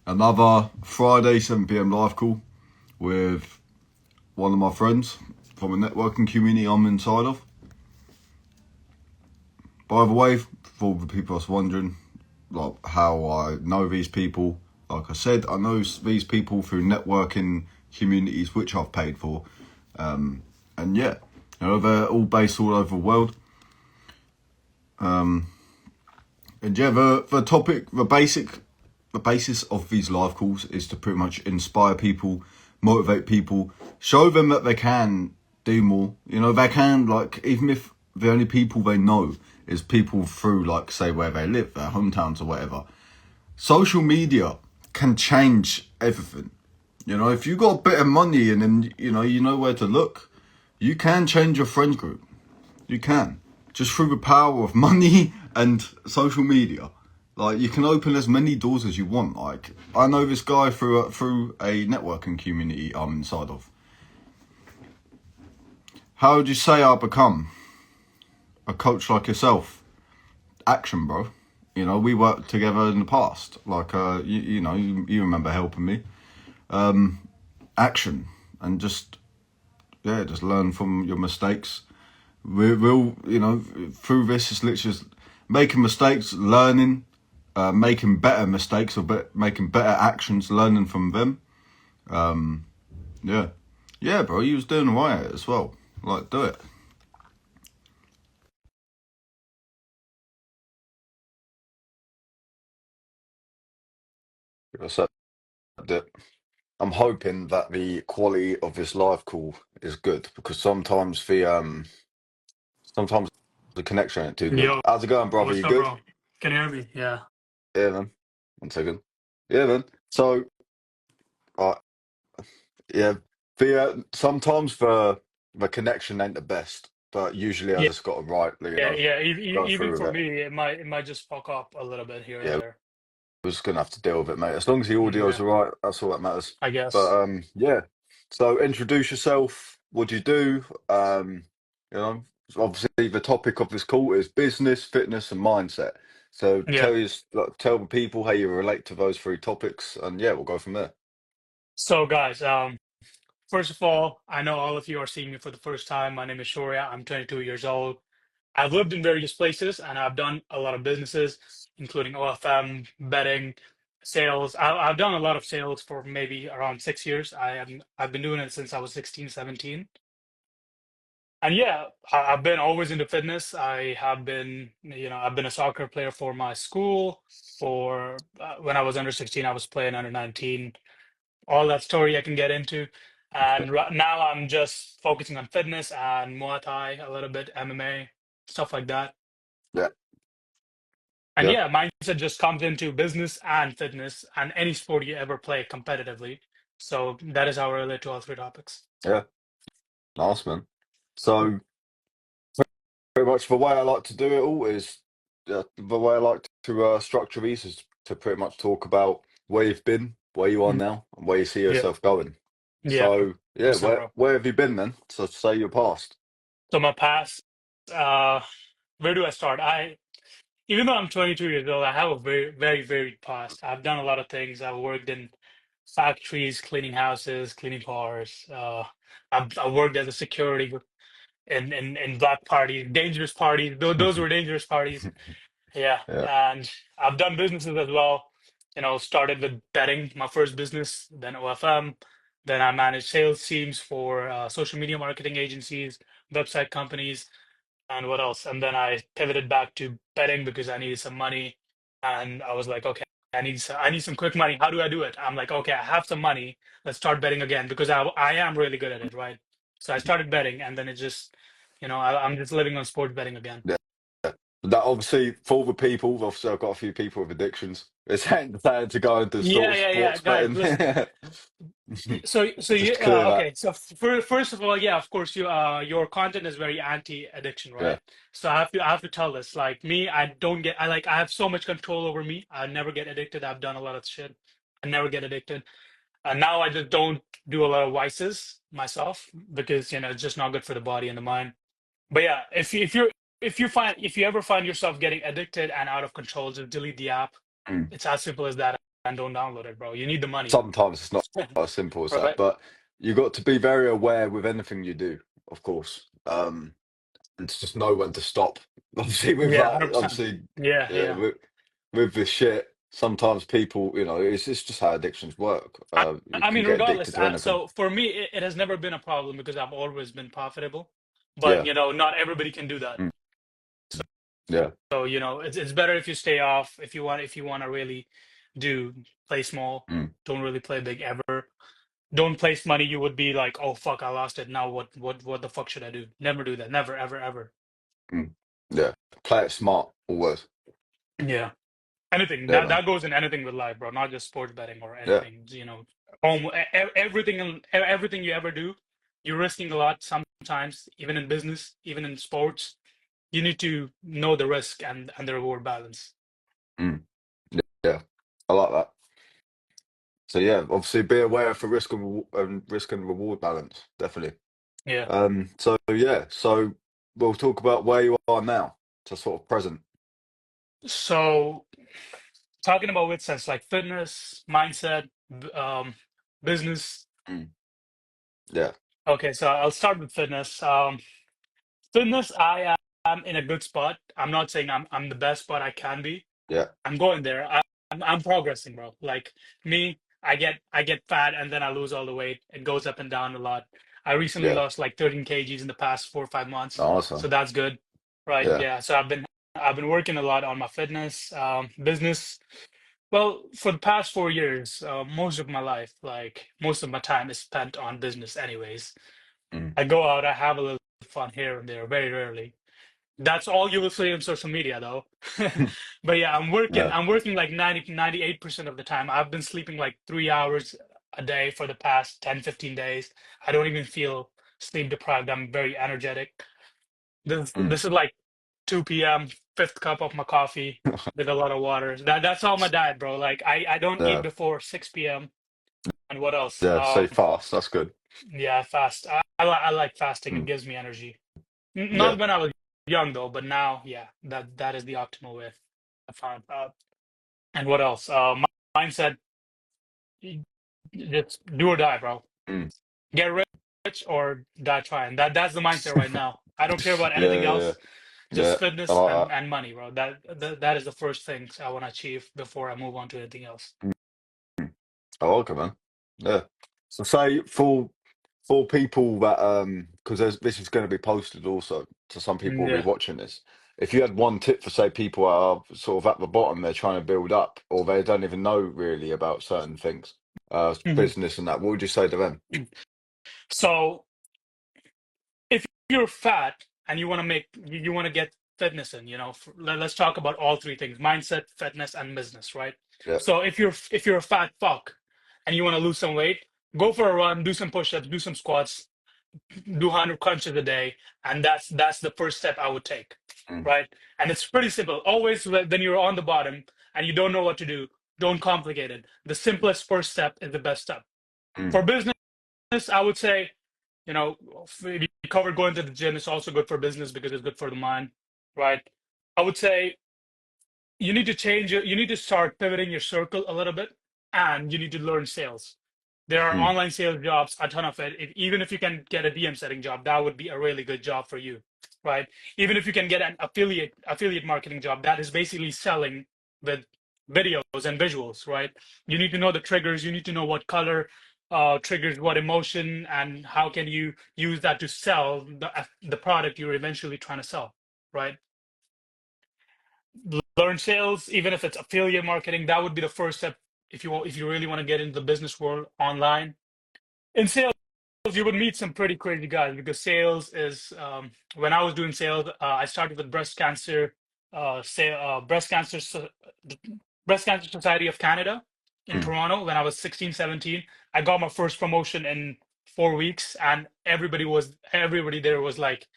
Another Friday 7 p.m. live call with one of my friends from a networking community I'm inside of. By the way, for the people that's wondering, like how I know these people, like I said, I know these people through networking communities which I've paid for, and yeah, they're all based all over the world. And yeah, the topic, the basis of these live calls is to pretty much inspire people, motivate people, show them that they can do more. They can, like, even if the only people they know is people through, like, say, where they live, their hometowns or whatever. Social media can change everything. If you got a bit of money and then, you know where to look, you can change your friend group. You can. Just through the power of money and social media. Like, you can open as many doors as you want. Like, I know this guy through a networking community I'm inside of. How would you say I become a coach like yourself? Action, bro. We worked together in the past. Like, you remember helping me. Action. And just learn from your mistakes. We'll, through this, it's literally just making mistakes, learning, making better mistakes or making better actions, learning from them. Yeah, bro, you was doing right as well. Like, do it. So I'm hoping that the quality of this live call is good because sometimes the connection ain't too good. Yo, How's it going, brother? what's You up, good? bro? Can you hear me? Yeah. Yeah, man. 1 second. Yeah, man. So, uh, yeah, sometimes the connection ain't the best, but usually I Yeah, just got to write, yeah. go Even through for with it. me, it might just fuck up a little bit here and Yeah, there. we're just gonna have to deal with it, mate. As long as the audio's Yeah, all right, that's all that matters. I But guess. yeah. So introduce yourself. What do you do? You know, obviously the topic of this call is business, fitness, and mindset. So Yeah. tell the people how you relate to those three topics, and yeah, we'll go from there. So, guys, first of all, I know all of you are seeing me for the first time. My name is Shoria. I'm 22 years old. I've lived in various places and I've done a lot of businesses, including OFM, betting, sales. I've done a lot of sales for maybe around 6 years. I've been doing it since I was 16, 17. And yeah, I've been always into fitness. I have been, I've been a soccer player for my school. For when I was under 16, I was playing under 19. All that story I can get into. And right now I'm just focusing on fitness and Muay Thai, a little bit MMA, stuff like that. Yeah, And yeah, yeah, mindset just comes into business and fitness and any sport you ever play competitively. So that is how I relate to all three topics. yeah. Nice, man. So pretty much the way I like to do it all is the way I like to structure these is to pretty much talk about where you've been, where you are Mm. now, and where you see Yeah, yourself going. yeah, So yeah, 100%, where bro. where have you been then? So say your past. So my past, uh, where do I start? Even though I'm 22 years old, I have a very, very varied past. I've done a lot of things. I've worked in factories, cleaning houses, cleaning cars. I've worked as a security in black parties, dangerous parties. Those were dangerous parties. Yeah, Yeah, and I've done businesses as well. Started with betting, my first business, then OFM, then I managed sales teams for social media marketing agencies, website companies, and what else? And then I pivoted back to betting because I needed some money, and I was like, okay, I need some quick money. How do I do it? I'm like, okay, I have some money. Let's start betting again because I am really good at it, right? So I started betting, and then it just, I'm just living on sports betting again. yeah. That obviously for the people, obviously I've got a few people with addictions. It's ain't bad to go into sort Yeah, of yeah, yeah, sports guys, betting. listen. So Just clear that. okay. So first of all, yeah, of course, your content is very anti-addiction, Yeah. right? So I have to tell this. Like me, I have so much control over me. I never get addicted. I've done a lot of shit. I never get addicted. And now I just don't do a lot of vices myself because it's just not good for the body and the mind. But yeah, if you ever find yourself getting addicted and out of control, just delete the app. Mm. It's as simple as that. and don't download it, bro. You need the money. Sometimes it's not as simple as that, Right? but you got to be very aware with anything you do, of course. And to just know when to stop. Obviously, with Yeah, that, 100%. obviously, Yeah, yeah, yeah. with this shit, sometimes people, it's just how addictions work. I, You I can mean, get addicted regardless, to anything. so for me, it has never been a problem because I've always been profitable. But Yeah, you know, not everybody can do that. mm, yeah, So you know, it's better if you stay off. If you want to really do play small, mm, don't really play big ever. Don't place money. You would be like, oh fuck, I lost it. Now what the fuck should I do? Never do that. Never ever ever. mm, yeah. Play it smart, always. Yeah. Anything Yeah, man. that goes in anything with life, bro. Not just sports betting or Yeah, anything. You know, everything everything you ever do, you're risking a lot sometimes. Even in business, even in sports, you need to know the risk and the reward balance. mm, yeah. I like that. So yeah, obviously, be aware of the risk and reward balance. Definitely. Yeah. So yeah, so we'll talk about where you are now, to sort of present. So talking about with sense like fitness, mindset, business. Mm, yeah, Okay, so I'll start with fitness. Fitness, I am in a good spot. I'm not saying I'm the best, but I can be. yeah, I'm going there. I'm progressing, bro. Like me, I get fat and then I lose all the weight. It goes up and down a lot. I recently yeah. lost like 13 kgs in the past 4 or 5 months, so Awesome. that's good, right? Yeah. Yeah. So I've been working a lot on my fitness, business. Well, for the past 4 years, most of my life, like most of my time, is spent on business. Anyways, Mm. I go out, I have a little fun here and there, very rarely. That's all you will see on social media though. But yeah, Yeah. I'm working like 98% of the time. I've been sleeping like 3 hours a day for the past 10, 15 days. I don't even feel sleep deprived. I'm very energetic. Mm. This is like 2 p.m., fifth cup of my coffee with a lot of water. That's all my diet, bro. Like I don't eat Yeah. before 6 p.m. And what else? Yeah. So fast. That's good. Yeah, I fast. I like fasting. It Mm. gives me energy. Yeah. Not when I was young though, but now, yeah, that is the optimal way I found. And what else? Mindset, just do or die, bro. Mm. Get rich or die trying. That's the mindset right now. I don't care about Yeah. anything Yeah. Yeah. else. Yeah. Just I fitness like and money, bro. That is the first things I want to achieve before I move on to anything else. that. I like it, man. Yeah. So say for people that because this is going to be posted also, so some people will be Yeah. watching this. If you had one tip for say people are sort of at the bottom, they're trying to build up, or they don't even know really about certain things, Mhm. business and that, what would you say to them? So if you're fat and you want to you want to get fitness in, let's talk about all three things: mindset, fitness, and business, right? Yeah. So if you're a fat fuck and you want to lose some weight, go for a run, do some push-ups, do some squats, do 100 crunches a day, and that's the first step I would take, Mm, right? And it's pretty simple. Always when you're on the bottom and you don't know what to do, don't complicate it. The simplest first step is the best step. mm, For business, I would say, if you cover going to the gym, it's also good for business because it's good for the mind, right? I would say you need to start pivoting your circle a little bit, and you need to learn sales. There are mm, online sales jobs, a ton of it. Even if you can get a DM setting job, that would be a really good job for you, right? Even if you can get an affiliate marketing job, that is basically selling with videos and visuals, right? You need to know the triggers. You need to know what color triggers what emotion, and how can you use that to sell the product you're eventually trying to sell, right? Learn sales, even if it's affiliate marketing. That would be the first step if you really want to get into the business world online. In sales, you would meet some pretty crazy guys because sales is when I was doing sales, I started with breast cancer breast cancer society of Canada in mm. Toronto when I was 16, 17. I got my first promotion in 4 weeks, and everybody there was like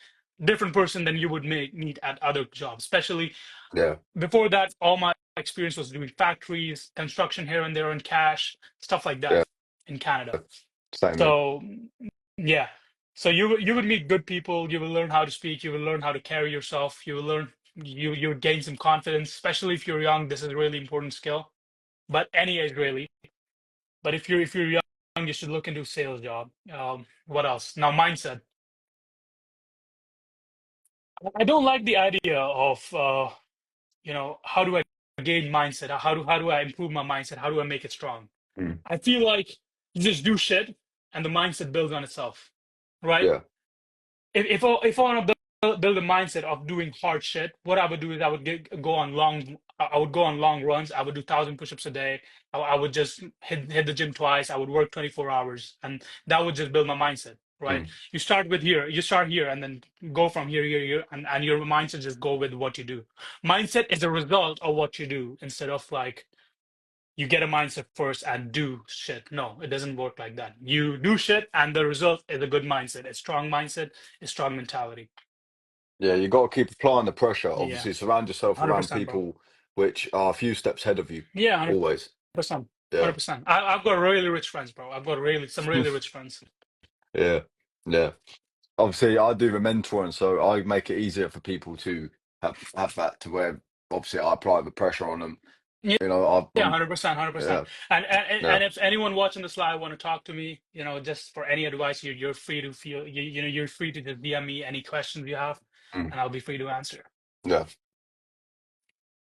different person than you would meet at other jobs, especially Yeah. before that. All my experience was doing factories, construction here and there in cash, stuff like that Yeah. in Canada. Same here. So yeah, so you would meet good people. You will learn how to speak. You will learn how to carry yourself. You will gain some confidence, especially if you're young. This is a really important skill. but any age really. But if you're young, you should look into sales job. What else? Now mindset. I don't like the idea of how do I gain mindset? How do I improve my mindset? How do I make it strong? Mm. I feel like you just do shit and the mindset builds on itself, right? Yeah. If I want to build a mindset of doing hard shit, what I would do is I would I would go on long runs. I would do 1,000 push-ups a day. I would just hit the gym twice. I would work 24 hours, and that would just build my mindset, right? Mm. You start here, and then go from here, and your mindset just go with what you do. Mindset is a result of what you do instead of like you get a mindset first and do shit. No, it doesn't work like that. You do shit, and the result is a good mindset, a strong mindset, a strong mentality. Yeah, you got to keep applying the pressure. Yeah, Obviously, surround yourself around 100%, bro. people which are a few steps ahead of you. Yeah, 100%, Always. Yeah. 100%. I've got really rich friends, bro. I've got some really rich friends. Yeah. Yeah. Obviously, I do the mentoring, so I make it easier for people to have that to where obviously I apply the pressure on them. Yeah, You know, yeah, 100%, 100%. yeah, yeah. And if anyone watching this live want to talk to me, just for any advice, you're free to feel you're free to just DM me any questions you have, Mm. and I'll be free to answer. Yeah.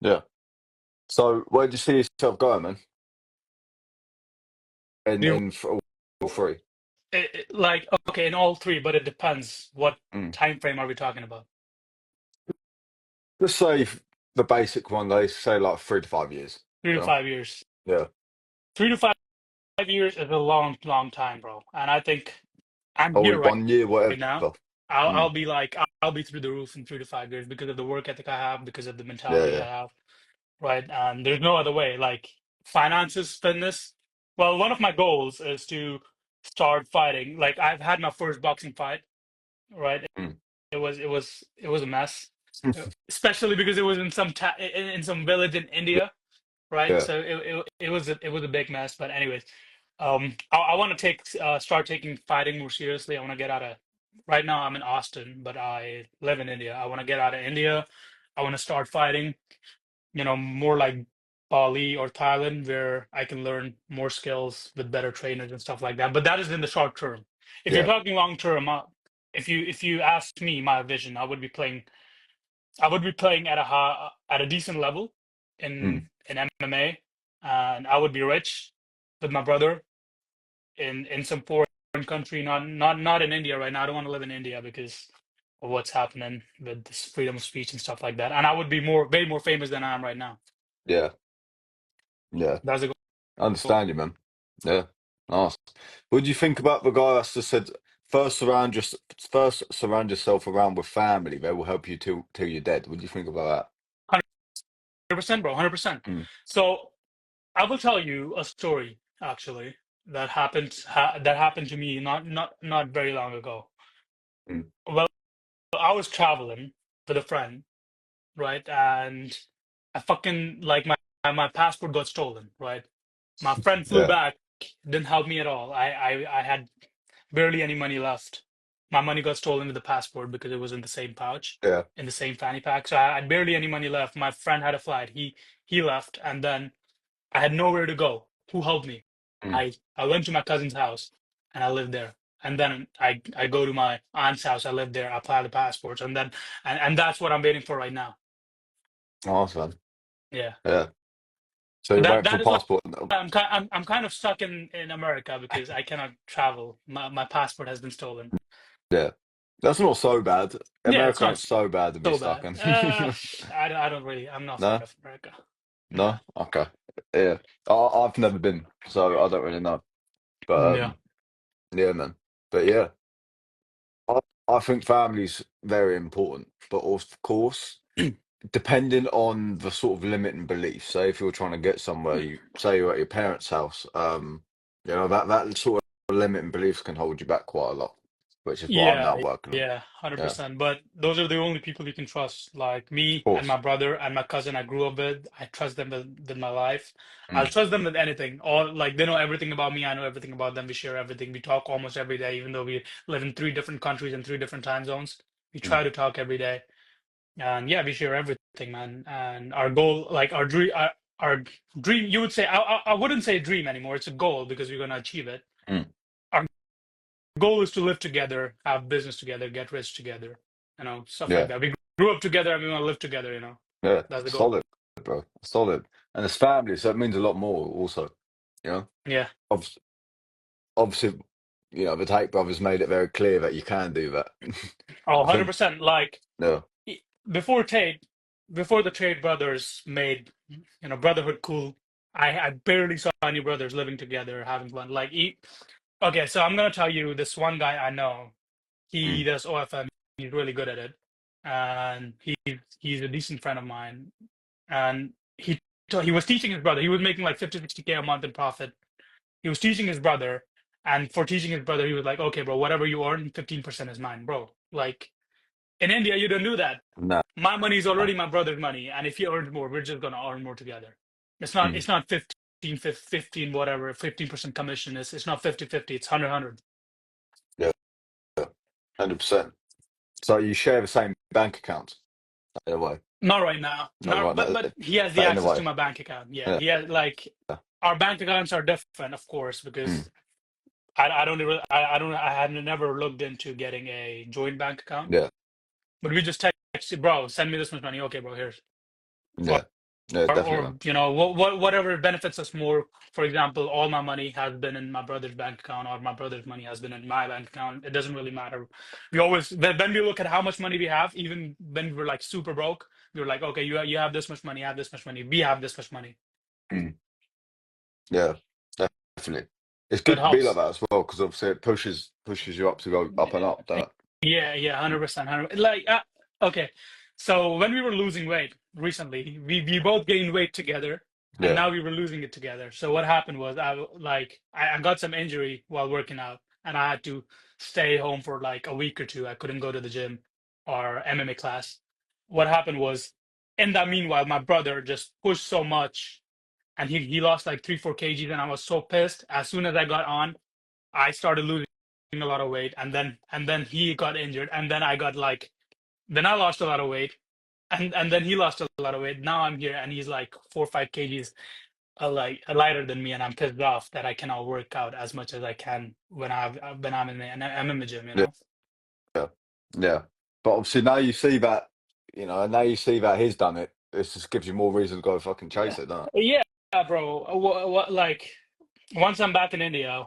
Yeah. So where do you see yourself going, man? Do In all three? like okay in all three, but it depends what Mm. time frame are we talking about. Let's say the basic one, they say like 3 to 5 years, three you to know? five years. Yeah. 3 to 5 years is a long, long time, bro. And I think I'm Or here right 1 year, whatever. now. I'll Mm. be like I'll be through the roof in 3 to 5 years because of the work ethic I have, because of the Yeah, mentality I yeah. have, right? And there's no other way. Like finances, fitness. Well, one of my goals is to start fighting. Like I've had my first boxing fight, right? Mm. It was a mess, especially because it was in in some village in India, right? Yeah. So it was a big mess. But anyways, I want to start taking fighting more seriously. I want to get out of. Right now, I'm in Austin, but I live in India. I want to get out of India. I want to start fighting. More like Bali or Thailand, where I can learn more skills with better trainers and stuff like that. But that is in the short term. If you're Yeah. talking long term, if you asked me my vision, I would be playing at a decent level Mm. in MMA, and I would be rich with my brother in some foreign country, not in India right now. I don't want to live in India because of what's happening with this freedom of speech and stuff like that. And I would be way more famous than I am right now. Yeah. Yeah. That's a I goal. understand you, man. Yeah. Nice. What do you think about the guy that just said first surround yourself around with family. They will help you till you're dead. What do you think about 100%, bro. 100%. that? Mm. So I will tell you a story actually that happened to me not very long ago. Mm. Well, I was traveling with a friend, right? And I fucking like my passport got stolen, right? My friend flew Yeah. back, didn't help me at all. I had barely any money left. My money got stolen with the passport because it was in the same pouch, Yeah. in the same fanny pack. So I had barely any money left. My friend had a flight. He left, and then I had nowhere to go. Who helped me? Mm. I went to my cousin's house, and I lived there. And then I go to my aunt's house. I live there. I apply the passports, and then and that's what I'm waiting for right now. Nice, man. Yeah. Yeah. So So you're that waiting for that is why passport. I'm kind of stuck in America because I cannot travel. My passport has been stolen. Yeah. That's not so bad. Yeah, it's America not ain't so bad to be so stuck bad. in. I don't really. I'm not scared No? of America. No? Nah. Okay. Yeah. I've never been, so I don't really know. But Yeah. yeah, man. But yeah. I, I think family's very important, but of course, depending on the sort of limiting beliefs. Say if you're trying to get somewhere, you say you're at your parents' house, that sort of limiting beliefs can hold you back quite a lot, which is what I'm now Yeah, working on. yeah, Yeah, 100%. But those are the only people you can trust. Like of me and my course. brother and my cousin I grew up with. I trust them with my life. I'll Mm, trust them with anything. All like they know everything about me. I know everything about them. We share everything. We talk almost every day, even though we live in three different countries and three different time zones. We mm, try to talk every day. And yeah, we share everything, man. And our goal, like our dream, our dream. You would say I wouldn't say dream anymore. It's a goal because we're gonna achieve it. Mm. Our goal is to live together, have business together, get rich together, stuff like Yeah, that. We grew up together and we want to live together. yeah, That's the goal. solid, bro, solid. And it's family, so it means a lot more. Also, you know, Yeah. Obvi- obviously, the Tate brothers made it very clear that you can do that. Oh, I think, 100%. Like yeah, e- before Tate, before the Tate brothers made, brotherhood cool. I barely saw any brothers living together, having fun. Okay, so I'm gonna tell you this one guy I know. He mm, does OFM. He's really good at it, and he's a decent friend of mine. And he was teaching his brother. He was making like 50, 60K a month in profit. He was teaching his brother, and for teaching his brother, he was like, "Okay, bro, whatever you earn, 15% is mine, bro." Like in India, you don't do that. nah, My money is already my brother's money, and if he earns more, we're just gonna earn more together. It's not mm, it's not 15 whatever, 15% commission. It's not 50-50, it's 100. yeah, 100%. So you share the same bank account in a way, Not right now. not Not right but now, but he has the but in a access to way, my bank account. Yeah. yeah, He has like our bank accounts are different, of course, mm, because I had never looked into getting a joint bank account. yeah, But we just text, bro, send me this much money. Okay, bro, here's yeah, yeah, definitely, or man. whatever benefits us more. For example, all my money has been in my brother's bank account, or my brother's money has been in my bank account. It doesn't really matter. We always when we look at how much money we have, even when we were like super broke, we were like, okay, you have this much money, I have this much money, we have this much money. Mm, yeah, definitely. It's So it good to be like helps. that as well because obviously it pushes you up to go up and up, doesn't it? Yeah, yeah, 100%. 100, like, okay. So when we were losing weight recently, we both gained weight together, and Yeah, now we were losing it together. So what happened was I got some injury while working out, and I had to stay home for like a week or two. I couldn't go to the gym or MMA class. What happened was, in that meanwhile, my brother just pushed so much, and he lost like 3-4 kgs, and I was so pissed. As soon as I got on, I started losing a lot of weight, and then he got injured, and then then I lost a lot of weight, and then he lost a lot of weight. Now I'm here, and he's like 4 or 5 kgs lighter than me, and I'm pissed off that I cannot work out as much as I can when I'm in the gym, you yeah, know. yeah, yeah. But obviously now you see that, and now you see that he's done it. It just gives you more reason to go fucking chase it, doesn't Yeah, bro. What like once I'm back in India,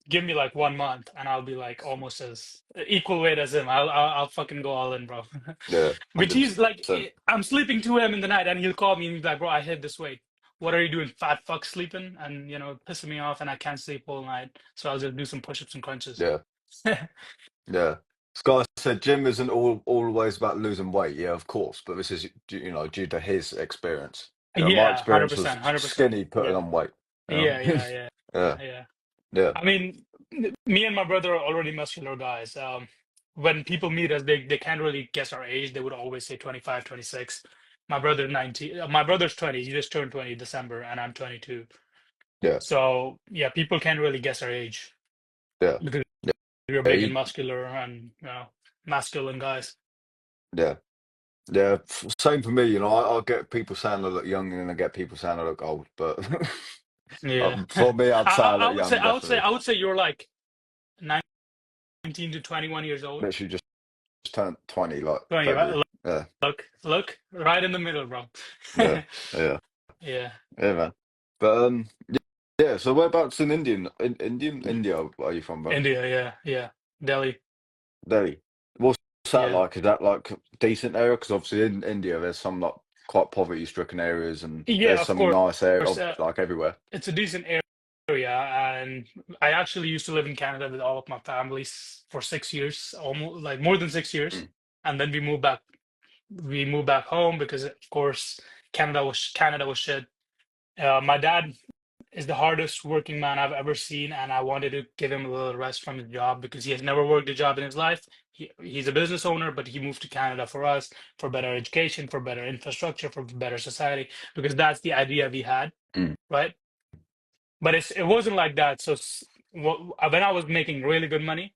give me like 1 month and I'll be like almost as equal weight as him. I'll fucking go all in, bro. it? Yeah, Which he's like, 100%. I'm sleeping 2 a.m. in the night and he'll call me and he's like, bro, I hit this weight. What are you doing? Fat fuck sleeping and pissing me off and I can't sleep all night. So I'll just do some push-ups and crunches. Yeah, yeah. Sky said gym isn't always about losing weight. Yeah, of course, but this is due to his experience. My Yeah, experience was 100%, 100%. skinny putting Yeah. on weight. You know? Yeah, yeah, yeah, Yeah, yeah. yeah, I mean, me and my brother are already muscular guys. When people meet us, they can't really guess our age. They would always say 25, 26. My brother's 19. My brother's 20. He just turned 20 December, and I'm 22. yeah, So yeah, people can't really guess our age yeah, because we're yeah. big and muscular and masculine guys. Yeah. Yeah, same for me. I get people saying I look young, and then I get people saying I look old. But Yeah, for me, I'd say I I look would say young, definitely. I would say you're like 19 to 21 years old. Literally just turned 20, like 20, February. right? Yeah, Look, right in the middle, bro. yeah, yeah, Yeah. yeah, man. But yeah. So whereabouts in India are you from, bro? India, yeah, yeah. Delhi, Delhi. What's that yeah. like? Is that like decent area? Because obviously in India, there's some like quite poverty-stricken areas, and Yeah, there's of some course. nice areas like everywhere. It's a decent area, and I actually used to live in Canada with all of my families for 6 years, almost like more than 6 years, Mm, and then we moved back. We moved back home because, of course, Canada was shit. My dad is the hardest working man I've ever seen, and I wanted to give him a little rest from his job because he has never worked a job in his life. He's a business owner, but he moved to Canada for us, for better education, for better infrastructure, for better society, because that's the idea we had, mm. right? But it wasn't like that. So when I was making really good money,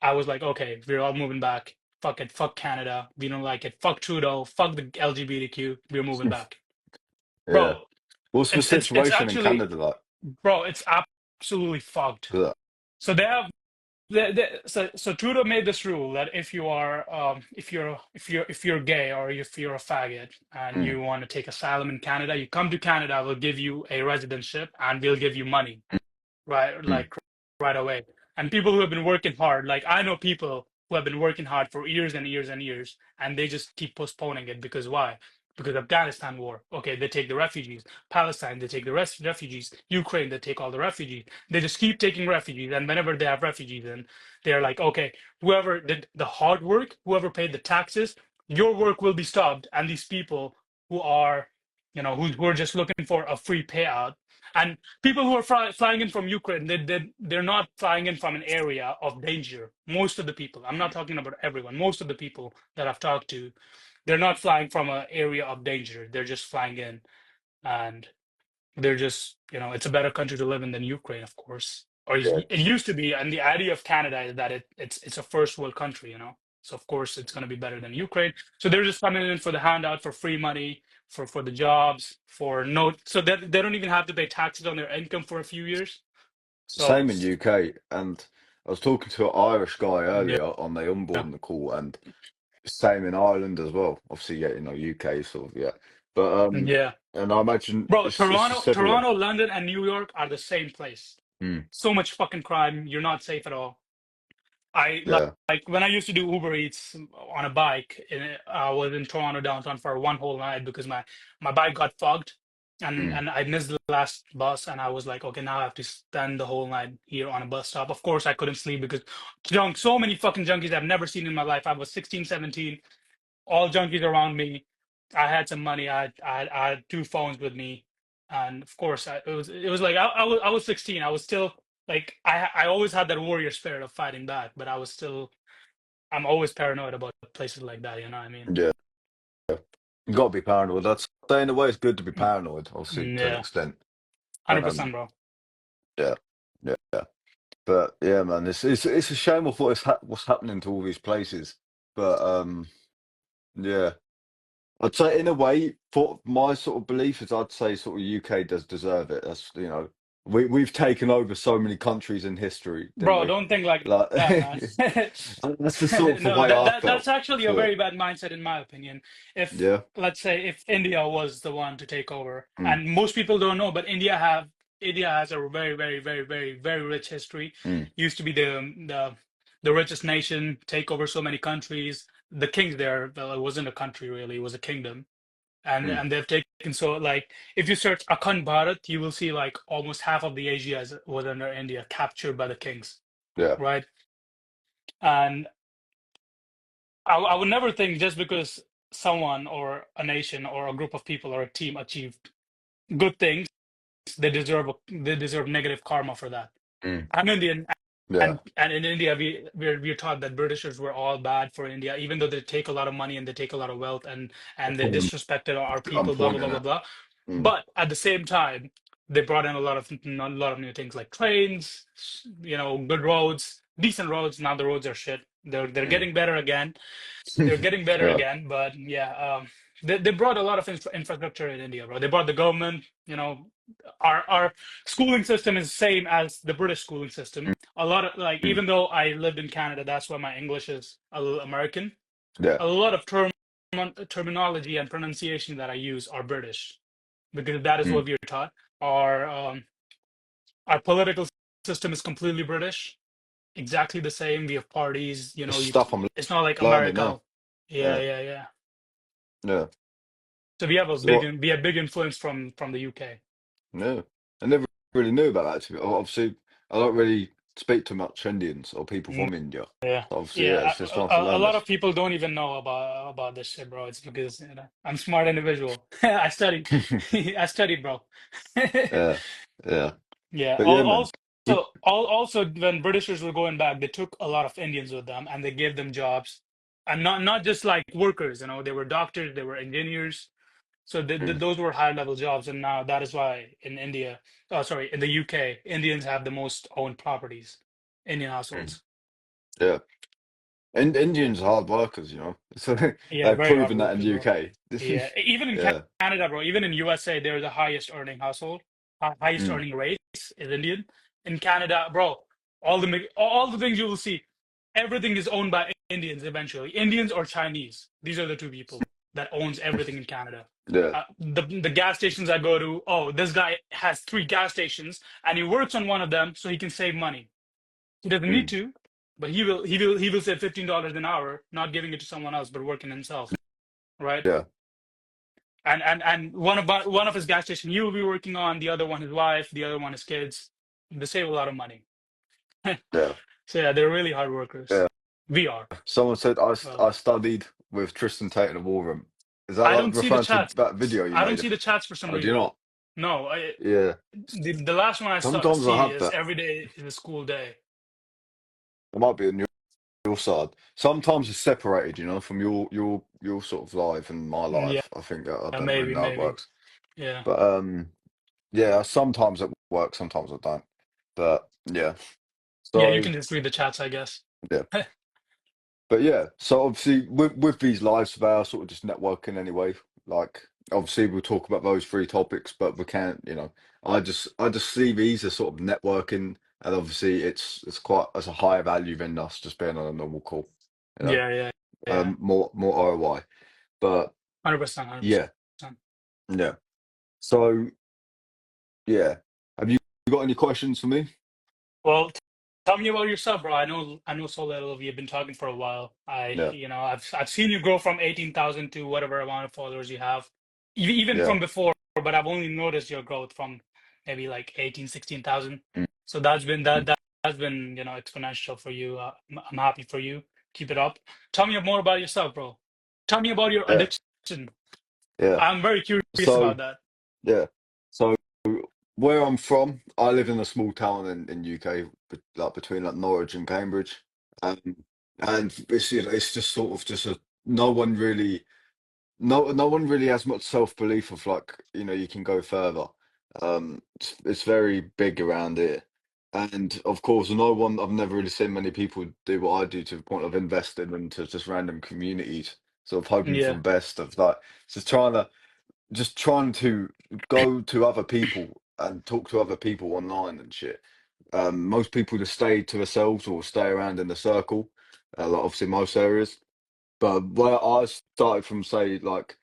I was like, okay, we're all moving back. Fuck it, fuck Canada. We don't like it. Fuck Trudeau. Fuck the LGBTQ. We're moving back. Yeah. Bro, What's the it's situation in actually, Canada like? bro, it's absolutely fucked. Yeah. So they have so Trudeau made this rule that if you are if you're gay or if you're a faggot and Mm, you want to take asylum in Canada, you come to Canada, we'll give you a residentship and we'll give you money, right? mm, Like right away. And people who have been working hard, like I know people who have been working hard for years and years and years, and they just keep postponing it because why? Because Afghanistan war. Okay, they take the refugees. Palestine, they take the refugees. Ukraine, they take all the refugees. They just keep taking refugees, and whenever they have refugees, and they're like, okay, whoever did the hard work, whoever paid the taxes, your work will be stopped, and these people who are, who are just looking for a free payout, and people who are flying in from Ukraine, they're not flying in from an area of danger. Most of the people, I'm not talking about everyone, most of the people that I've talked to, they're not flying from an area of danger. They're just flying in, and they're just, it's a better country to live in than Ukraine, of course. Or yeah. it used to be, and the idea of Canada is that it's a first world country. So of course it's going to be better than Ukraine. So they're just coming in for the handout, for free money, for the jobs, for no, so that they don't even have to pay taxes on their income for a few years. So Same in UK. And I was talking to an Irish guy yeah, earlier on the onboarding call, and same in Ireland as well. Obviously, yeah, UK sort of, yeah. But yeah, and I imagine bro. it's just everywhere. Toronto, London, and New York are the same place. Mm, So much fucking crime. You're not safe at all. I yeah. like when I used to do Uber Eats on a bike. I was in Toronto downtown for one whole night because my bike got fogged, and Mm, and I missed the last bus, and I was like, okay, now I have to spend the whole night here on a bus stop. Of course, I couldn't sleep because so many fucking junkies I've never seen in my life. I was 16, 17, all junkies around me. I had some money. I had two phones with me, and of course, it was like I was 16. I was still like I always had that warrior spirit of fighting back, but I'm always paranoid about places like that. You know what I mean? yeah. You got to be paranoid. That's saying in a way it's good to be Mm, paranoid, obviously to an yeah, extent. Um, 100%, bro. yeah, yeah, yeah. But yeah, man, it's a shame of what's happening to all these places. But yeah, I'd say in a way, for my sort of belief is I'd say sort of UK does deserve it. That's we've taken over so many countries in history, didn't Bro, we? don't think like Like that, man. that's the sort of the No, way I that's felt actually a for it. very bad mindset in my opinion. If Yeah. let's say if India was the one to take over, Mm, and most people don't know, but India has a very, very, very, very, very rich history. mm, Used to be the richest nation, take over so many countries. The kings there, well, it wasn't a country really, it was a kingdom. And mm, and they've taken, so like if you search Akhand Bharat, you will see like almost half of the Asia was under India, captured by the kings, yeah. right? And I would never think just because someone or a nation or a group of people or a team achieved good things, they deserve negative karma for that. Mm, I'm Indian, yeah. and in India we're taught that Britishers were all bad for India, even though they take a lot of money and they take a lot of wealth, and they Important, disrespected our I'm people, blah blah blah pointing blah at. blah. Mm, But at the same time, they brought in a lot of new things like trains, good roads, decent roads. Now the roads are shit. They're mm. getting better again. They're getting better Yeah. again, but yeah, they brought a lot of infrastructure in India, bro. They brought the government. Our schooling system is same as the British schooling system. Mm, A lot of like, mm, even though I lived in Canada, that's why my English is a little American. yeah. A lot of terminology and pronunciation that I use are British because that is Mm. what we are taught. Our political system is completely British, exactly the same. We have parties. It's stuff I'm It's not like learning America. now. Yeah, Yeah. yeah, yeah. Yeah. So we have a So big influence from the UK. yeah. I never really knew about that. Obviously, I don't really speak to much Indians or people Mm, from India. yeah, So obviously, yeah, yeah. it's just nice to A learn lot this. of people don't even know about this shit, bro. It's because I'm a smart individual. I studied, I studied, bro. Yeah. Yeah. Yeah. But yeah, man. Good. Also, when Britishers were going back, they took a lot of Indians with them, and they gave them jobs, and not just like workers. They were doctors, they were engineers. So Mm, those were high level jobs, and now that is why in India, oh sorry, in the UK, Indians have the most owned properties, Indian mm, households. yeah. And Indians are hard workers, So Yeah, they've very hard proven that in workers, the bro. UK. Yeah, even in Yeah. Canada, bro, even in USA, they're the highest earning household, highest Mm, earning race is Indian. In Canada, bro, all the things you will see, everything is owned by Indians eventually. Indians or Chinese. These are the two people that owns everything in Canada. yeah. The gas stations I go to, oh, this guy has three gas stations and he works on one of them so he can save money. He doesn't need Mm, to, but he will save $15 an hour, not giving it to someone else, but working himself, right? yeah. And one of his gas station he will be working on, the other one his wife, the other one his kids. They save a lot of money. Yeah. So yeah, they're really hard workers. Yeah. We are. Someone said Well, I studied with Tristan Tate in a war room. Is that I like don't see the referring to chats. that video you I don't made? see the chats for some Oh, do you reason. not? No, Yeah. the last one I Sometimes I see have is that. every day is a school day. It might be on your side. Sometimes it's separated, from your sort of life and my Yeah, life. I think I don't really know how it maybe. works. Yeah, But yeah, sometimes it works, sometimes I don't. But yeah. yeah. You So can just read the chats, I guess. yeah. But yeah, so obviously with these lives today, I sort of just networking anyway. Like obviously we'll talk about those three topics, but we can't, I just see these as sort of networking, and obviously it's quite as a higher value than us just being on a normal call, you know, Yeah, yeah. more ROI. But 100%, 100%. yeah, yeah. So yeah, have you got any questions for me? Well, tell me about yourself, bro. I know so little of you. You've been talking for a while. Yeah, I've seen you grow from 18,000 to whatever amount of followers you have, even yeah, from before. But I've only noticed your growth from maybe like 18, 16,000. mm, So that's been mm, that's been exponential for you. I'm happy for you. Keep it up. Tell me more about yourself, bro. Tell me about your yeah, addiction. yeah. I'm very curious So about that. yeah. So where I'm from, I live in a small town in UK, like between like Norwich and Cambridge, um, and it's just sort of just a no one really no one really has much self-belief of like you can go further. It's very big around here, and of course, no one I've never really seen many people do what I do to the point of investing into just random communities, sort of hoping for Yeah, the best of like just trying to go to other people and talk to other people online and shit. Most people just stay to themselves or stay around in the circle, like obviously most areas. But where I started from, say, like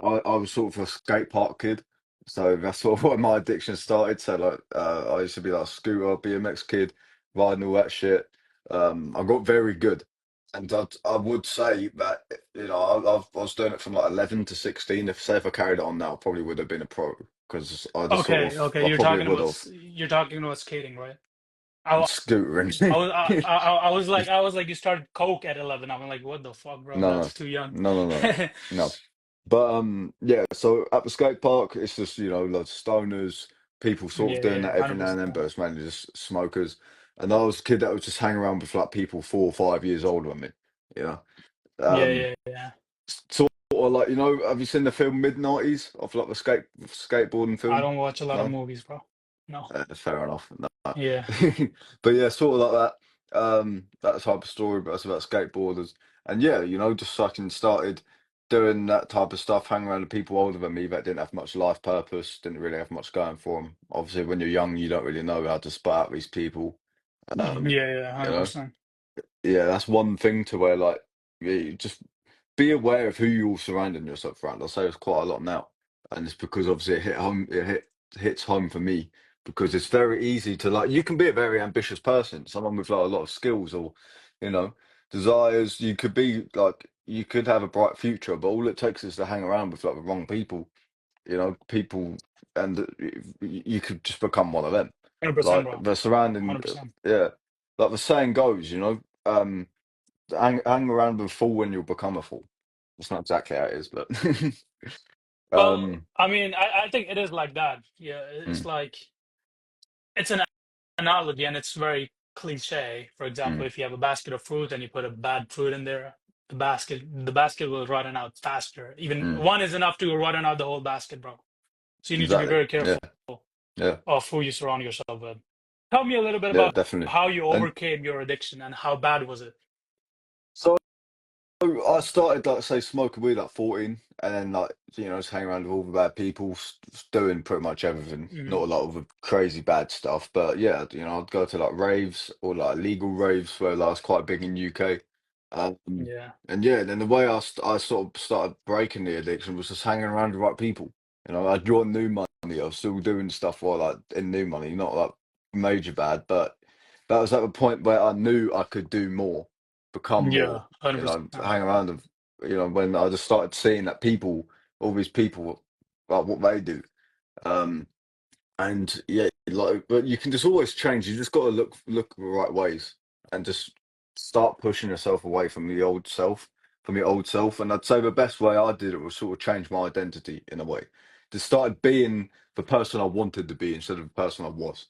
I was sort of a skate park kid, so that's sort of where my addiction started. So like I used to be like a scooter, BMX kid, riding all that shit. I got very good, and I would say that I was doing it from like 11 to 16. If I carried it on now, I probably would have been a pro because I just sort okay, of okay. I probably would have You're talking about skating, right? I, I scootering. was I was like you started coke at 11. I'm like, what the fuck, bro? No, no, That's too young. no, no, no, no. But yeah, so at the skate park, it's just lots of stoners, people sort of Yeah, doing yeah, that every now and then, 100%. but it's mainly just smokers. And I was a kid that would just hang around with like people 4 or 5 years older than me, you know. Yeah, Um, yeah, yeah. Sort of like have you seen the film Mid-90s of like the skateboarding I film? don't watch a lot of No? movies, bro. No. Fair enough. No. Yeah. But yeah, sort of like that. That type of story, but it's about skateboarders. And yeah, just fucking started doing that type of stuff, hanging around with people older than me that didn't have much life purpose, didn't really have much going for them. Obviously, when you're young, you don't really know how to spot out these people. Yeah, yeah, You know, 100%. yeah, that's one thing to where like you just be aware of who you're surrounding yourself around. I say it's quite a lot now, and it's because obviously it hit home. Hits home for me because it's very easy to like. You can be a very ambitious person, someone with like a lot of skills or you know desires. You could be like you could have a bright future, but all it takes is to hang around with like the wrong people. People, and you could just become one of them. 100%, Like bro. the surrounding, 100%. yeah. Like the saying goes, hang around with a fool and you'll become a fool. That's not exactly how it is, but Well, um, I mean, I think it is like that. Yeah, it's mm, like it's an analogy and it's very cliche. For example, mm, if you have a basket of fruit and you put a bad fruit in there, the basket will run out faster. Even mm, one is enough to run out the whole basket, bro. So you need to be exactly. very Yeah, careful yeah, of who you surround yourself with. Tell me a little bit yeah, about definitely. how you And overcame your addiction and how bad was it? I started like say smoking weed at 14, and then like just hanging around with all the bad people, doing pretty much everything. Hmm. Not a lot of the crazy bad stuff, but yeah, I'd go to like raves or like legal raves where like, was quite big in UK. Um, Yeah. and yeah, then the way I sort of started breaking the addiction was just hanging around the right people. I joined new money. I was still doing stuff while like in new money, not like major bad, but that was at the point where I knew I could do more, become more, Yeah. 100%. hang around and when I just started seeing that people, all these people, like what they do. Um, and yeah, like, but you can just always change. You just got to look the right ways and just start pushing yourself away from the old self, from your old self. And I'd say the best way I did it was sort of change my identity in a way. Just started being the person I wanted to be instead of the person I was.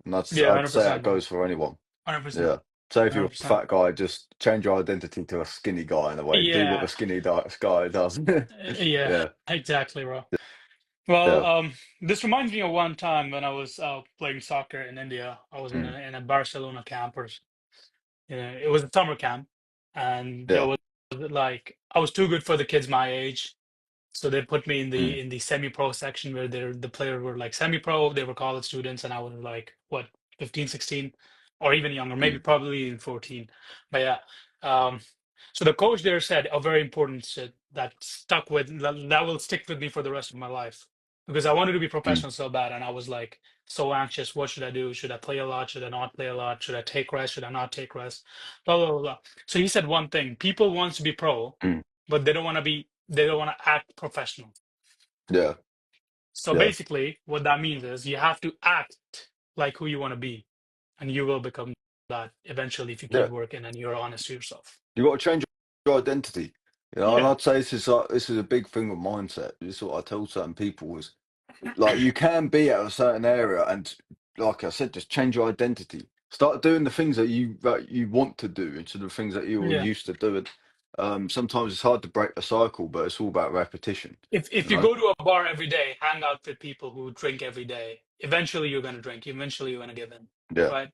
And Yeah, I'd say that 100%, bro. goes for anyone. 100%. Yeah. So if you're a 100%. fat guy, just change your identity to a skinny guy in a way. Do what the Yeah. skinny guy does. Yeah, Yeah. exactly, bro. Well, Yeah. this reminds me of one time when I was playing soccer in India. I was in Mm, a Barcelona camp, or it was a summer camp, and there yeah. was like I was too good for the kids my age. So they put me in Mm, the semi-pro section where the players were like semi-pro, they were college students, and I was like what 15, 16, or even younger, maybe mm, probably in 14. But yeah, um, so the coach there said a very important shit that that will stick with me for the rest of my life because I wanted to be mm, professional so bad, and I was like so anxious. What should I do? Should I play a lot? Should I not play a lot? Should I take rest? Should I not take rest? Blah blah blah. Blah. So he said one thing: people want to be pro, mm. but they don't want to act professional. Yeah. So Yeah. basically, what that means is you have to act like who you want to be, and you will become that eventually if you keep Yeah. working and you're honest to yourself. You got to change your identity. And Yeah, I'd say this is a big thing with mindset. This is what I tell certain people is like you can be at a certain area and like I said, just change your identity. Start doing the things that you want to do instead of the things that you're yeah. used to doing. Sometimes it's hard to break the cycle, but it's all about repetition, If you you know? go to a bar every day, hang out with people who drink every day, eventually you're gonna drink. Eventually you're gonna give in, Yeah. right?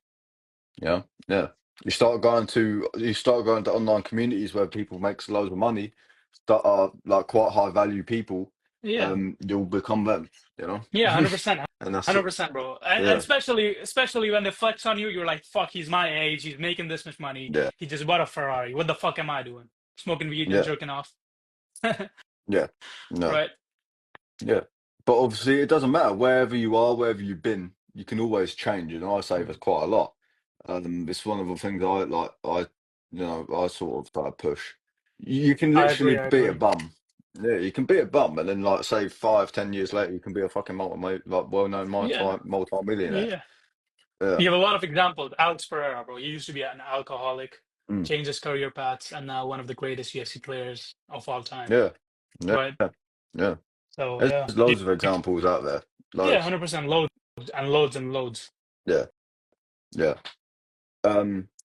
Yeah. Yeah. You start going to online communities where people makes loads of money that are like quite high value people. Yeah, You'll become them, you know? yeah, 100%, And that's it. 100%, bro. And Yeah. especially when they flex on you, you're like, fuck, he's my age, he's making this much money, Yeah. he just bought a Ferrari. What the fuck am I doing? Smoking weed and Yeah. jerking off, Yeah. No. right? Yeah. But obviously, it doesn't matter wherever you are, wherever you've been, you can always change. And I say this quite a lot. It's one of the things I like. I sort of try to push. You can I agree. literally I be a agree. bum. Yeah, you can be a bum, and then like say 5, 10 years later, you can be a fucking well-known Yeah, multi-millionaire. yeah. Yeah. You have a lot of examples. Alex Pereira, bro. He used to be an alcoholic, Mm. changed his career paths, and now one of the greatest UFC players of all time. Yeah. Yeah. Right. Yeah. So There's yeah, loads of examples out there. yeah, Loads. 100% loads and loads and loads. Yeah. Yeah.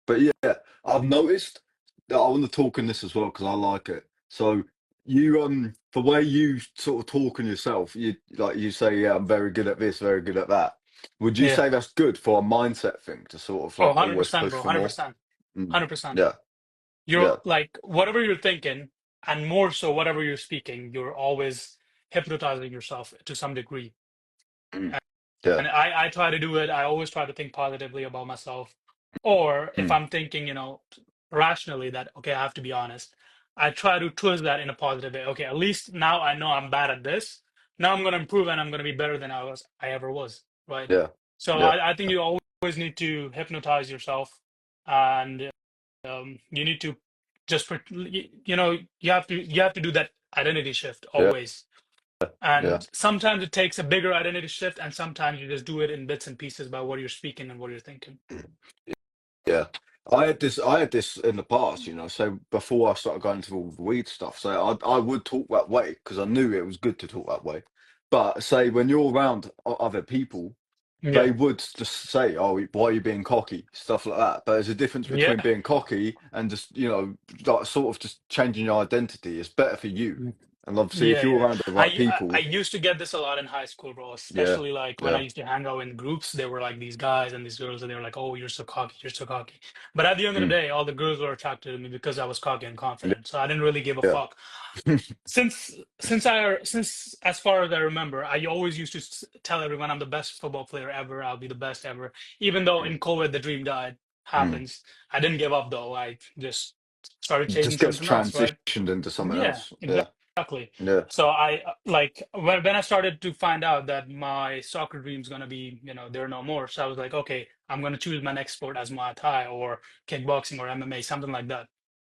But yeah, I've noticed that I want to talk in this as well because I like it. So you the way you sort of talk on yourself, you say, yeah, I'm very good at this, very good at that. Would you Yeah. say that's good for a mindset thing to sort of Oh, like always 100%, push bro. for more? 100%. Mm. 100%. Yeah, You're yeah, like whatever you're thinking, and more so whatever you're speaking, you're always hypnotizing yourself to some degree. mm. Yeah, And I try to do it. I always try to think positively about myself. Or if mm. I'm thinking, rationally that, okay, I have to be honest, I try to twist that in a positive way. Okay, at least now I know I'm bad at this. Now I'm going to improve and I'm going to be better than I ever was. Right. Yeah, So yeah, I think you always need to hypnotize yourself and you need to just, you have to do that identity shift yeah, always. yeah. And sometimes it takes a bigger identity shift, and sometimes you just do it in bits and pieces by what you're speaking and what you're thinking. Yeah. I had this in the past, so before I started going into all the weed stuff, so I would talk that way because I knew it was good to talk that way. But say when you're around other people, they Yeah, would just say, "Oh, why are you being cocky?" Stuff like that. But there's a difference yeah, between being cocky and just, like sort of just changing your identity. It's better for you. And obviously, if Yeah, you're yeah. around the right I people, used to get this a lot in high school, bro. yeah, Especially like when I yeah, used to hang out in groups, there were like these guys and these girls, and they were like, "Oh, you're so cocky, you're so cocky." But at the end of the mm, day, all the girls were attracted to me because I was cocky and confident. So I didn't really give a yeah, fuck. Since as far as I remember, I always used to tell everyone I'm the best football player ever. I'll be the best ever. Even though mm, in COVID the dream died, mm. happens. I didn't give up though. I just started It chasing just gets something else, right? transitioned into something Yeah, else. Yeah, exactly. yeah, So I like when I started to find out that my soccer dream's gonna be, there are no more. So I was like, okay, I'm gonna choose my next sport as Muay Thai or kickboxing or MMA, something like that.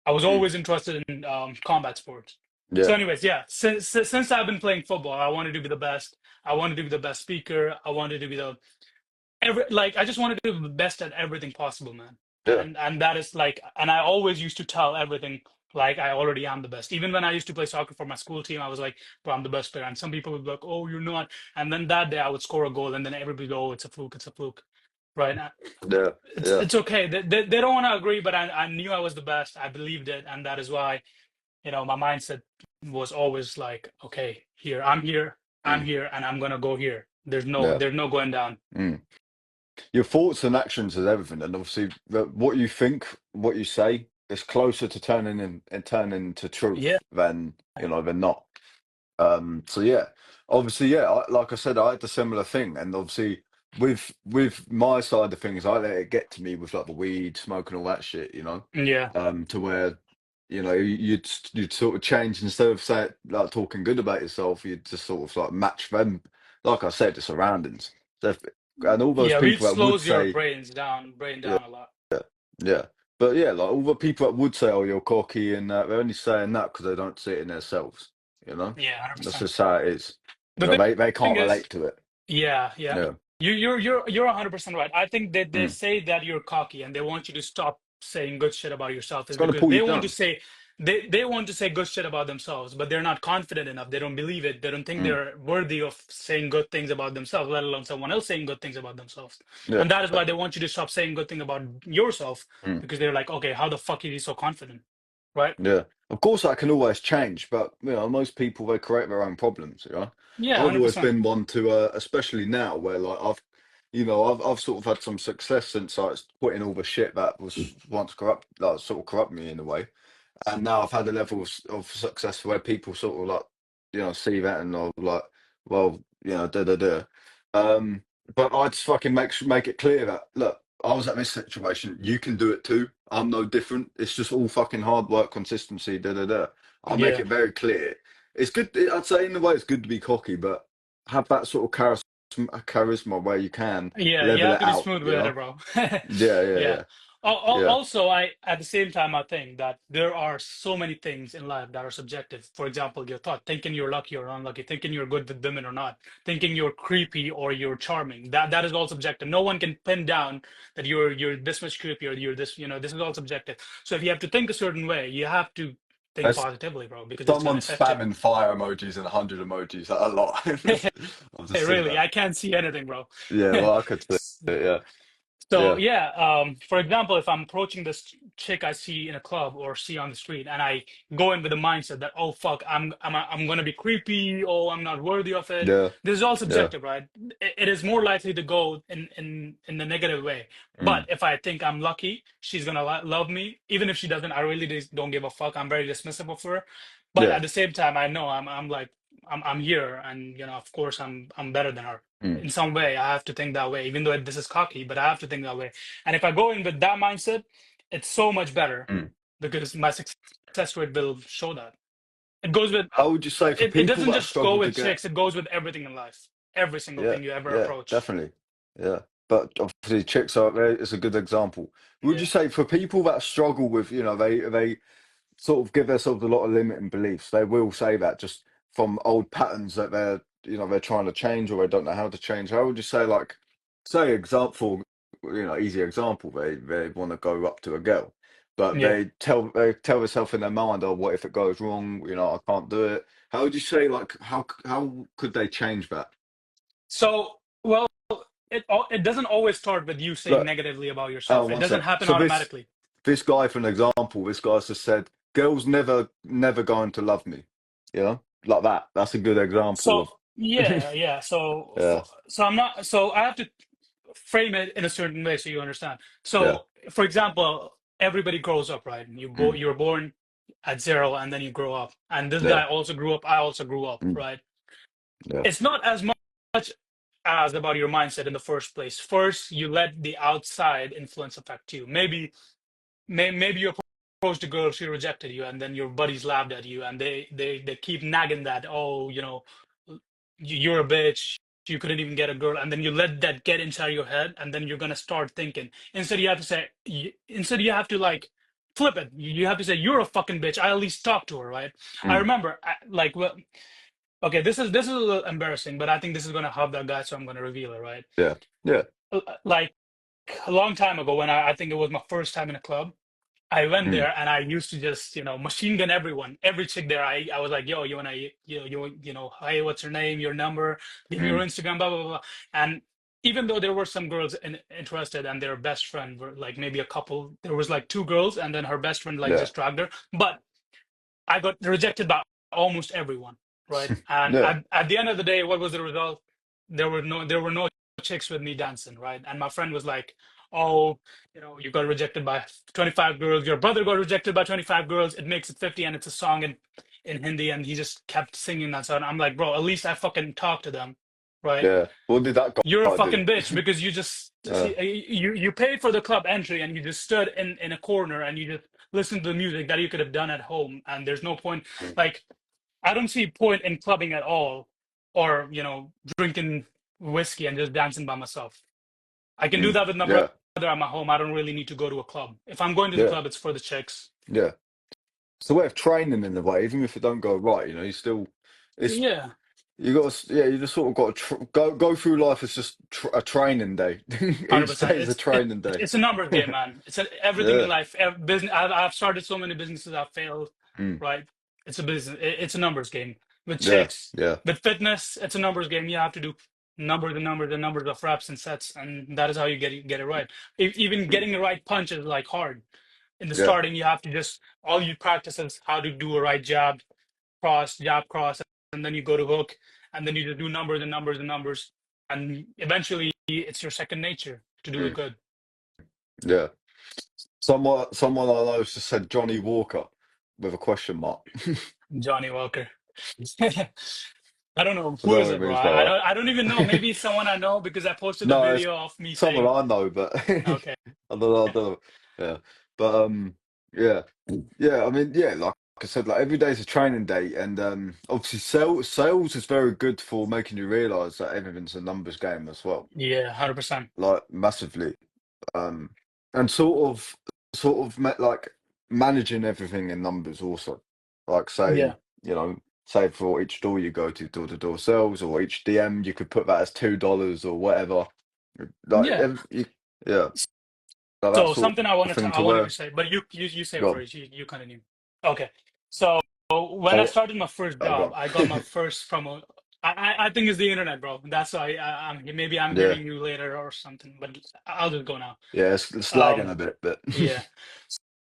I was mm, always interested in combat sports. So, yeah, anyways, yeah, since I've been playing football, I wanted to be the best. I wanted to be the best speaker. I wanted to be the I just wanted to do the best at everything possible, man. yeah, And that is like, and I always used to tell everything like I already am the best. Even when I used to play soccer for my school team, I was like, bro, I'm the best player. And some people would be like, oh, you're not. And then that day I would score a goal, and then everybody would go, oh, it's a fluke, it's a fluke. Right now, yeah, yeah. it's okay. They don't want to agree, but I knew I was the best. I believed it, and that is why, my mindset was always like, okay, I'm Mm, here, and I'm gonna go here. There's no yeah. there's no going down. Mm. Your thoughts and actions is everything, and obviously, what you think, what you say, is closer to turning in and turning into Yeah. truth than than not. So yeah, obviously, yeah, like I said, I had a similar thing, and obviously, with my side of things, I let it get to me with like the weed, smoking, all that shit, Yeah. to where you'd sort of change instead of say like talking good about yourself, you'd just sort of like match them, like I said, the surroundings. So and all those Yeah, weed people that would slows your say, brain down a lot. yeah. But yeah, like all the people that would say, "Oh, you're cocky," and they're only saying that because they don't see it in themselves. You know, Yeah, that's 100%. just how it is. The They thing can't is, relate to it. yeah, yeah. Yeah, You're 100% right. I think that they mm. say that you're cocky and they want you to stop saying good shit about yourself It's is gonna because pull you they want to down. say they want to say good shit about themselves, but they're not confident enough. They don't believe it. They don't think Mm. they're worthy of saying good things about themselves, let alone someone else saying good things about themselves. Yeah, And that is why they want you to stop saying good thing about yourself mm. because they're like, okay, how the fuck is he so confident? Right? Yeah. Of course, that can always change, but most people they create their own problems. Yeah, I've always 100%. been one to, especially now, where like I've sort of had some success since I was putting all the shit that was once corrupt, like sort of corrupt me in a way. And now I've had a level of success where people sort of like, see that and are like, well, da da da. Um, but I just fucking make it clear that look, I was at this situation, you can do it too. I'm no different. It's just all fucking hard work, consistency, da da da. I make Yeah. it very clear. It's good. I'd say in a way, it's good to be cocky, but have that sort of charisma where you can Yeah, you level have it to be out. smooth with it, bro. Yeah, yeah, Yeah. yeah, yeah. Also, I at the same time I think that there are so many things in life that are subjective. For example, your thought, thinking you're lucky or unlucky, thinking you're good with women or not, thinking you're creepy or you're charming. That is all subjective. No one can pin down that you're this much creepy or you're this, this is all subjective. So if you have to think a certain way, you have to think That's positively, bro, because it's gonna someone affect you. spamming fire emojis and 100 emojis a lot. I've just Hey, seen really, that. I can't see anything, bro. Yeah, well, I could see it. Yeah, So yeah, yeah, for example, if I'm approaching this chick I see in a club or see on the street, and I go in with the mindset that, oh fuck, I'm gonna be creepy, oh I'm not worthy of it. yeah, This is all yeah. subjective, right? It is more likely to go in the negative way. But Mm, if I think I'm lucky, she's gonna love me, even if she doesn't. I really just don't give a fuck. I'm very dismissive of her. But yeah. at the same time, I know I'm like I'm here, and of course I'm better than her Mm, in some way. I have to think that way, even though this is cocky, but I have to think that way. And if I go in with that mindset, it's so much better mm. because my success rate will show that. It goes with How would you say for it people doesn't that just go struggle to with get? chicks, it goes with everything in life. Every single Yeah, thing you ever yeah, approach. definitely. Yeah, but obviously, chicks are there. It's a good example. Would you Yeah. say for people that struggle with, they sort of give themselves a lot of limiting beliefs. They will say that just from old patterns that they're trying to change or they don't know how to change. How would you say, like, say example, easy example, they want to go up to a girl, but Yeah. they tell themselves in their mind, oh, what if it goes wrong? I can't do it. How would you say, like, how could they change that? So, well, it doesn't always start with you saying Look, negatively about oh, yourself. It one doesn't sec. happen So automatically. this guy, for an example, this guy's just said, girls never going to love me. You know? like that. That's a good example So of. yeah, yeah. So Yeah, so I'm not. So I have to frame it in a certain way so you understand. yeah, So for example, everybody grows up, right? mm, you're born at zero and then you grow up. And this yeah, guy also grew up. I also grew up, mm, right? yeah, It's not as much as about your mindset in the first place. First, you let the outside influence affect you. Maybe you approached a girl, she rejected you, and then your buddies laughed at you, and they keep nagging that, oh, you're a bitch, you couldn't even get a girl, and then you let that get inside your head, and then you're gonna start thinking. Instead you have to like flip it. You have to say, you're a fucking bitch. I at least talk to her, right? I mm, remember, like, well, okay, this is a little embarrassing, but I think this is gonna help that guy, so I'm gonna reveal it, right? yeah, yeah, Like a long time ago, when I think it was my first time in a club. I went mm, there and I used to just, machine gun everyone, every chick there. I was like, yo, you wanna, hey, what's your name, your number, give me your mm, Instagram, blah blah blah. And even though there were some girls interested and their best friend were like maybe a couple, there was like two girls and then her best friend like yeah, just dragged her. But I got rejected by almost everyone, right? And yeah, at the end of the day, what was the result? There were no chicks with me dancing, right? And my friend was like, "Oh, you got rejected by 25 girls. Your brother got rejected by 25 girls. It makes it 50, and it's a song in Hindi." And he just kept singing that song. I'm like, "Bro, at least I fucking talked to them, right? yeah. What did that You're a guy do? fucking bitch because you just Uh, you paid for the club entry and you just stood in a corner and you just listened to the music that you could have done at home. And there's no point. mm, Like, I don't see point in clubbing at all, or drinking whiskey and just dancing by myself. I can do mm, that with my brother yeah, at my home. I don't really need to go to a club. If I'm going to the yeah, club, it's for the chicks. yeah. It's a way of training in a way, even if it don't go right. You still, it's Yeah. you got to, yeah, you just sort of got to go through life as just a training day. Each 100%. day is a It's training day. it's a numbers game, man. Everything in Yeah. life. Business. I've started so many businesses. I've failed. Mm. Right. It's a business. It's a numbers game. With Yeah. chicks, Yeah. with fitness, it's a numbers game. You have to do numbers and numbers and numbers of reps and sets, and that is how you get it right. Even Mm. getting the right punch is like hard. In the Yeah. starting, you have to just all you practice is how to do a right jab, cross, and then you go to hook, and then you just do numbers and numbers and numbers, and eventually it's your second nature to do it Mm. good. Yeah. Someone I know just said Johnny Walker with a question mark. Johnny Walker. I don't know I who don't know is what it it, bro. means I by don't. I don't even know. that. Maybe it's someone I know because I posted a No, it's video of me someone saying, I know, but I "Okay, don't know. I don't know. Yeah. But yeah. Yeah, I mean, yeah, like I said, like every day is a training day, and obviously sales is very good for making you realise that everything's a numbers game as well, yeah, 100%, like massively. Um, and like managing everything in numbers also. Like yeah, say for each door you go to, door to door sales, or each DM, you could put that as $2 or whatever. Like, yeah." yeah, like that So sort something of thing I to wanted to where. say, but you say it Go on. first. You continue. Okay. So when I Oh, started my first oh, go job, on. I got my first promo. I think it's the internet, bro. That's why maybe I'm Yeah. hearing you later or something, but I'll just go now. Yeah, it's lagging Um, a bit, but yeah.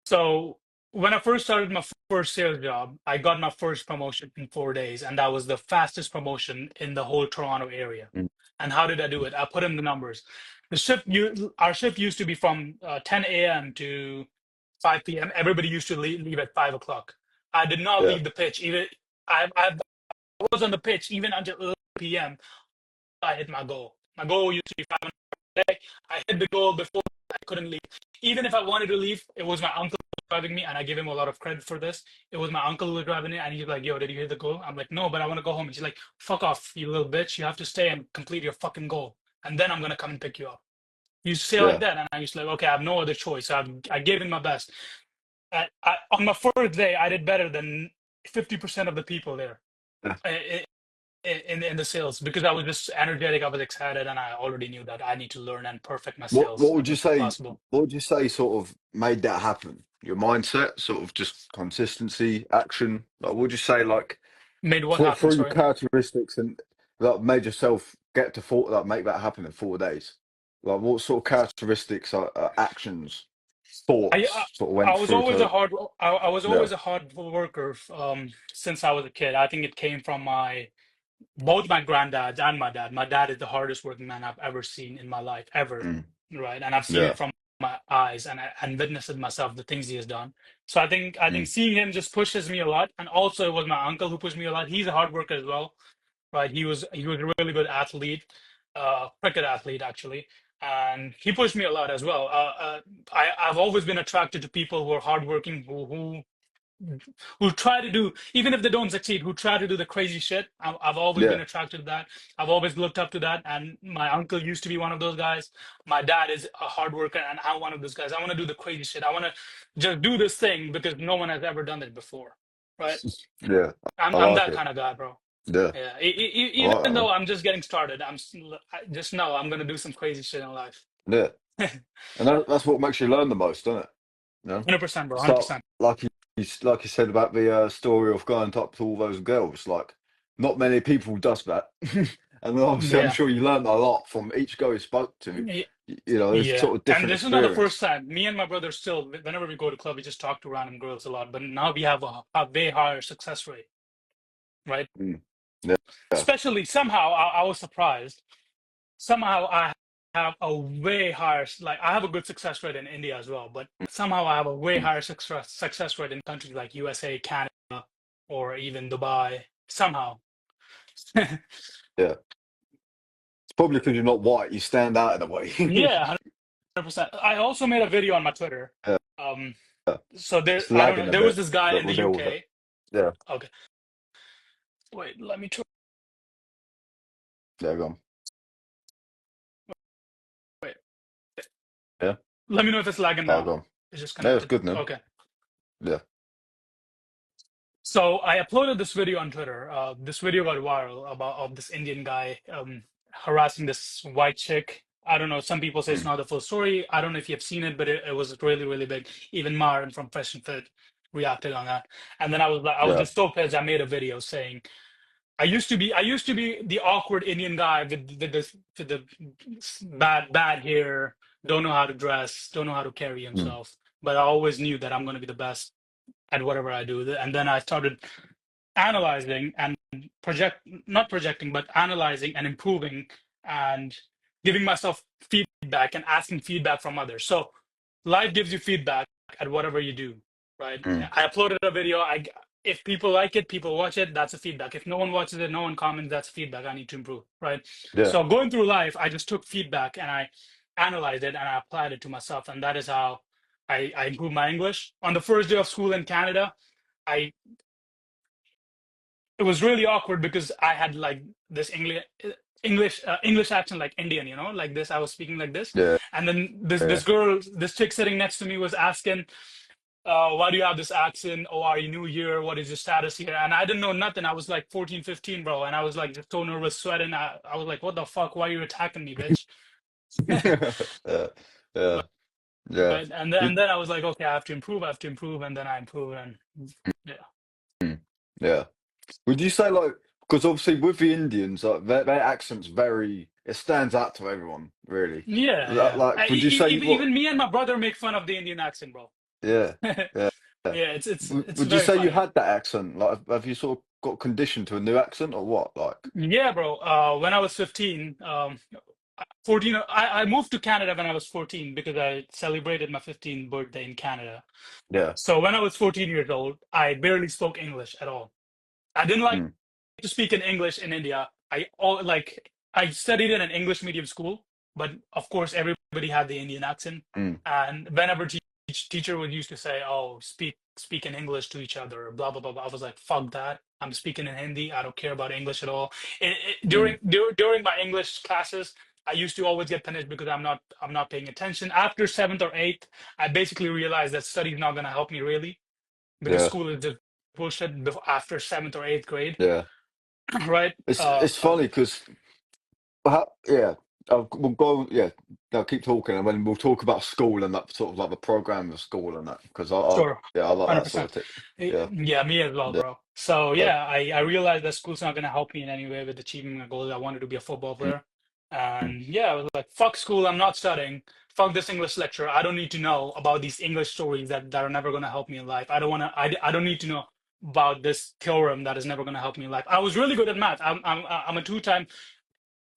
So when I first started my first sales job, I got my first promotion in 4 days, and that was the fastest promotion in the whole Toronto area. Mm, And how did I do it? I put in the numbers. Our shift used to be from 10 a.m. to 5 p.m. Everybody used to leave at 5 o'clock. I did not yeah, leave the pitch. Even I was on the pitch even until 11 p.m. I hit my goal. My goal used to be 500 a day. I hit the goal before I couldn't leave. Even if I wanted to leave, it was my uncle driving me, and I give him a lot of credit for this. It was my uncle who was driving it, and he's like, "Yo, did you hit the goal?" I'm like, "No, but I want to go home." And she's like, "Fuck off, you little bitch! You have to stay and complete your fucking goal, and then I'm gonna come and pick you up." He used to say like yeah, that, and I used to like, "Okay, I have no other choice." So I gave him my best. On my first day, I did better than 50% of the people there. yeah. In the sales because I was just energetic, I was excited, and I already knew that I need to learn and perfect my What sales would as you much as say? possible. What would you say sort of made that happen? Your mindset, sort of just consistency, action. Like, what would you say, like Made what happen, through sorry. characteristics and that made yourself get to make that happen in 4 days? Like, what sort of characteristics are actions? I thoughts sort of went I was through always a to hard I was yeah. always a hard worker since I was a kid. I think it came from my both my granddads and my dad. My dad is the hardest working man I've ever seen in my life, ever, Mm, right? And I've seen it yeah. from my eyes and witnessed it myself, the things he has done. So I think Mm, seeing him just pushes me a lot. And also it was my uncle who pushed me a lot. He's a hard worker as well, right? He was a really good athlete, cricket athlete actually. And he pushed me a lot as well. I've always been attracted to people who are hardworking, who try to do, even if they don't succeed, who try to do the crazy shit. I've always been yeah. attracted to that. I've always looked up to that. And my uncle used to be one of those guys. My dad is a hard worker, and I'm one of those guys. I want to do the crazy shit. I want to just do this thing because no one has ever done it before, right? Yeah. I'm I I'm like that it. kind of guy, bro. Yeah. Yeah. I Even like that, though man. I'm just getting started, I just know I'm gonna do some crazy shit in life. Yeah. And that's what makes you learn the most, doesn't it? You know? 100%, bro. So 100%. like you said about the story of going up to all those girls, like not many people does that. And then obviously I'm Yeah. sure you learned a lot from each girl you spoke to. You know, it's Yeah, sort of and different this is not the first experience. time. Me and my brother still, whenever we go to club, we just talk to random girls a lot. But now we have a way higher success rate, right? Mm. Yeah. Yeah. Especially somehow I was surprised. Somehow I have a way higher, like I have a good success rate in India as well. But somehow I have a way Mm. higher success rate in countries like USA, Canada, or even Dubai. Somehow, Yeah. It's probably because you're not white, you stand out in a way. yeah, 100%. I also made a video on my Twitter. Yeah. Um, so there, It's I don't know. lagging a There was bit, this guy but in the we'll deal with it. UK. Yeah. Okay. Wait, let me try. Yeah, go on. Wait, Yeah. let me know if it's lagging Oh, go now. on. It's just Yeah, it's connected. good now. Okay. Yeah. So I uploaded this video on Twitter. This video got viral about of this Indian guy harassing this white chick. I don't know. Some people say it's Mm. not the full story. I don't know if you've seen it, but it was really, really big. Even Marin from Fresh and Fit reacted on that. And then I was Yeah. just so pissed. I made a video saying I used to be the awkward Indian guy with the bad hair, don't know how to dress, don't know how to carry Mm. himself. But I always knew that I'm going to be the best at whatever I do. And then I started analyzing and not projecting, but analyzing and improving and giving myself feedback and asking feedback from others. So life gives you feedback at whatever you do, right? Mm. I uploaded a video. If people like it, people watch it, that's a feedback. If no one watches it, no one comments, that's feedback. I need to improve, right? Yeah. So going through life, I just took feedback and I analyzed it and I applied it to myself. And that is how I improved my English. On the first day of school in Canada, I it was really awkward because I had like this English accent, like Indian, like this. I was speaking like this, Yeah. and then this Yeah. this girl, this chick sitting next to me was asking, "Why do you have this accent? Oh, are you new here? What is your status here?" And I didn't know nothing. I was like 14, 15, bro, and I was like just so nervous, sweating. I was like, "What the fuck? Why are you attacking me, bitch?" Yeah. Yeah. Yeah. Right? And then, Would, and then I was like, "Okay, I have to improve. I have to improve," and then I improved, and yeah, mm. Yeah. Would you say like because obviously with the Indians, like their accent's very it stands out to everyone, really. yeah, yeah. Like would you say what Even me and my brother make fun of the Indian accent, bro. yeah. Yeah. Yeah. Yeah, it's Would you very say you funny. had that accent? Like have you sort of got conditioned to a new accent or what? Like Yeah, bro. When I was 15, 14, I moved to Canada when I was 14 because I celebrated my 15th birthday in Canada. yeah. So when I was 14 years old, I barely spoke English at all. I didn't like Mm. to speak in English in India. I studied in an English medium school, but of course everybody had the Indian accent. Mm. And whenever teacher would used to say, "Oh, speak in English to each other," blah blah blah, blah. I was like, "Fuck that! I'm speaking in Hindi. I don't care about English at all." Mm. During my English classes, I used to always get punished because I'm not paying attention. After seventh or eighth, I basically realized that study is not gonna help me really because Yeah. school is just bullshit after seventh or eighth grade, Yeah. right? It's funny because yeah, we'll go. Yeah, no, keep talking, and then we'll talk about school and that sort of like the program of school and that because Sure, yeah, I like that sort 100%. of thing. Yeah, Yeah, me as well, yeah, bro. So yeah, yeah, I realized that school's not gonna help me in any way with achieving my goals. I wanted to be a football mm, player. And yeah, I was like, fuck school, I'm not studying. Fuck this English lecture. I don't need to know about these English stories that are never gonna help me in life. I don't wanna I don't need to know about this theorem that is never gonna help me in life. I was really good at math. I'm a two-time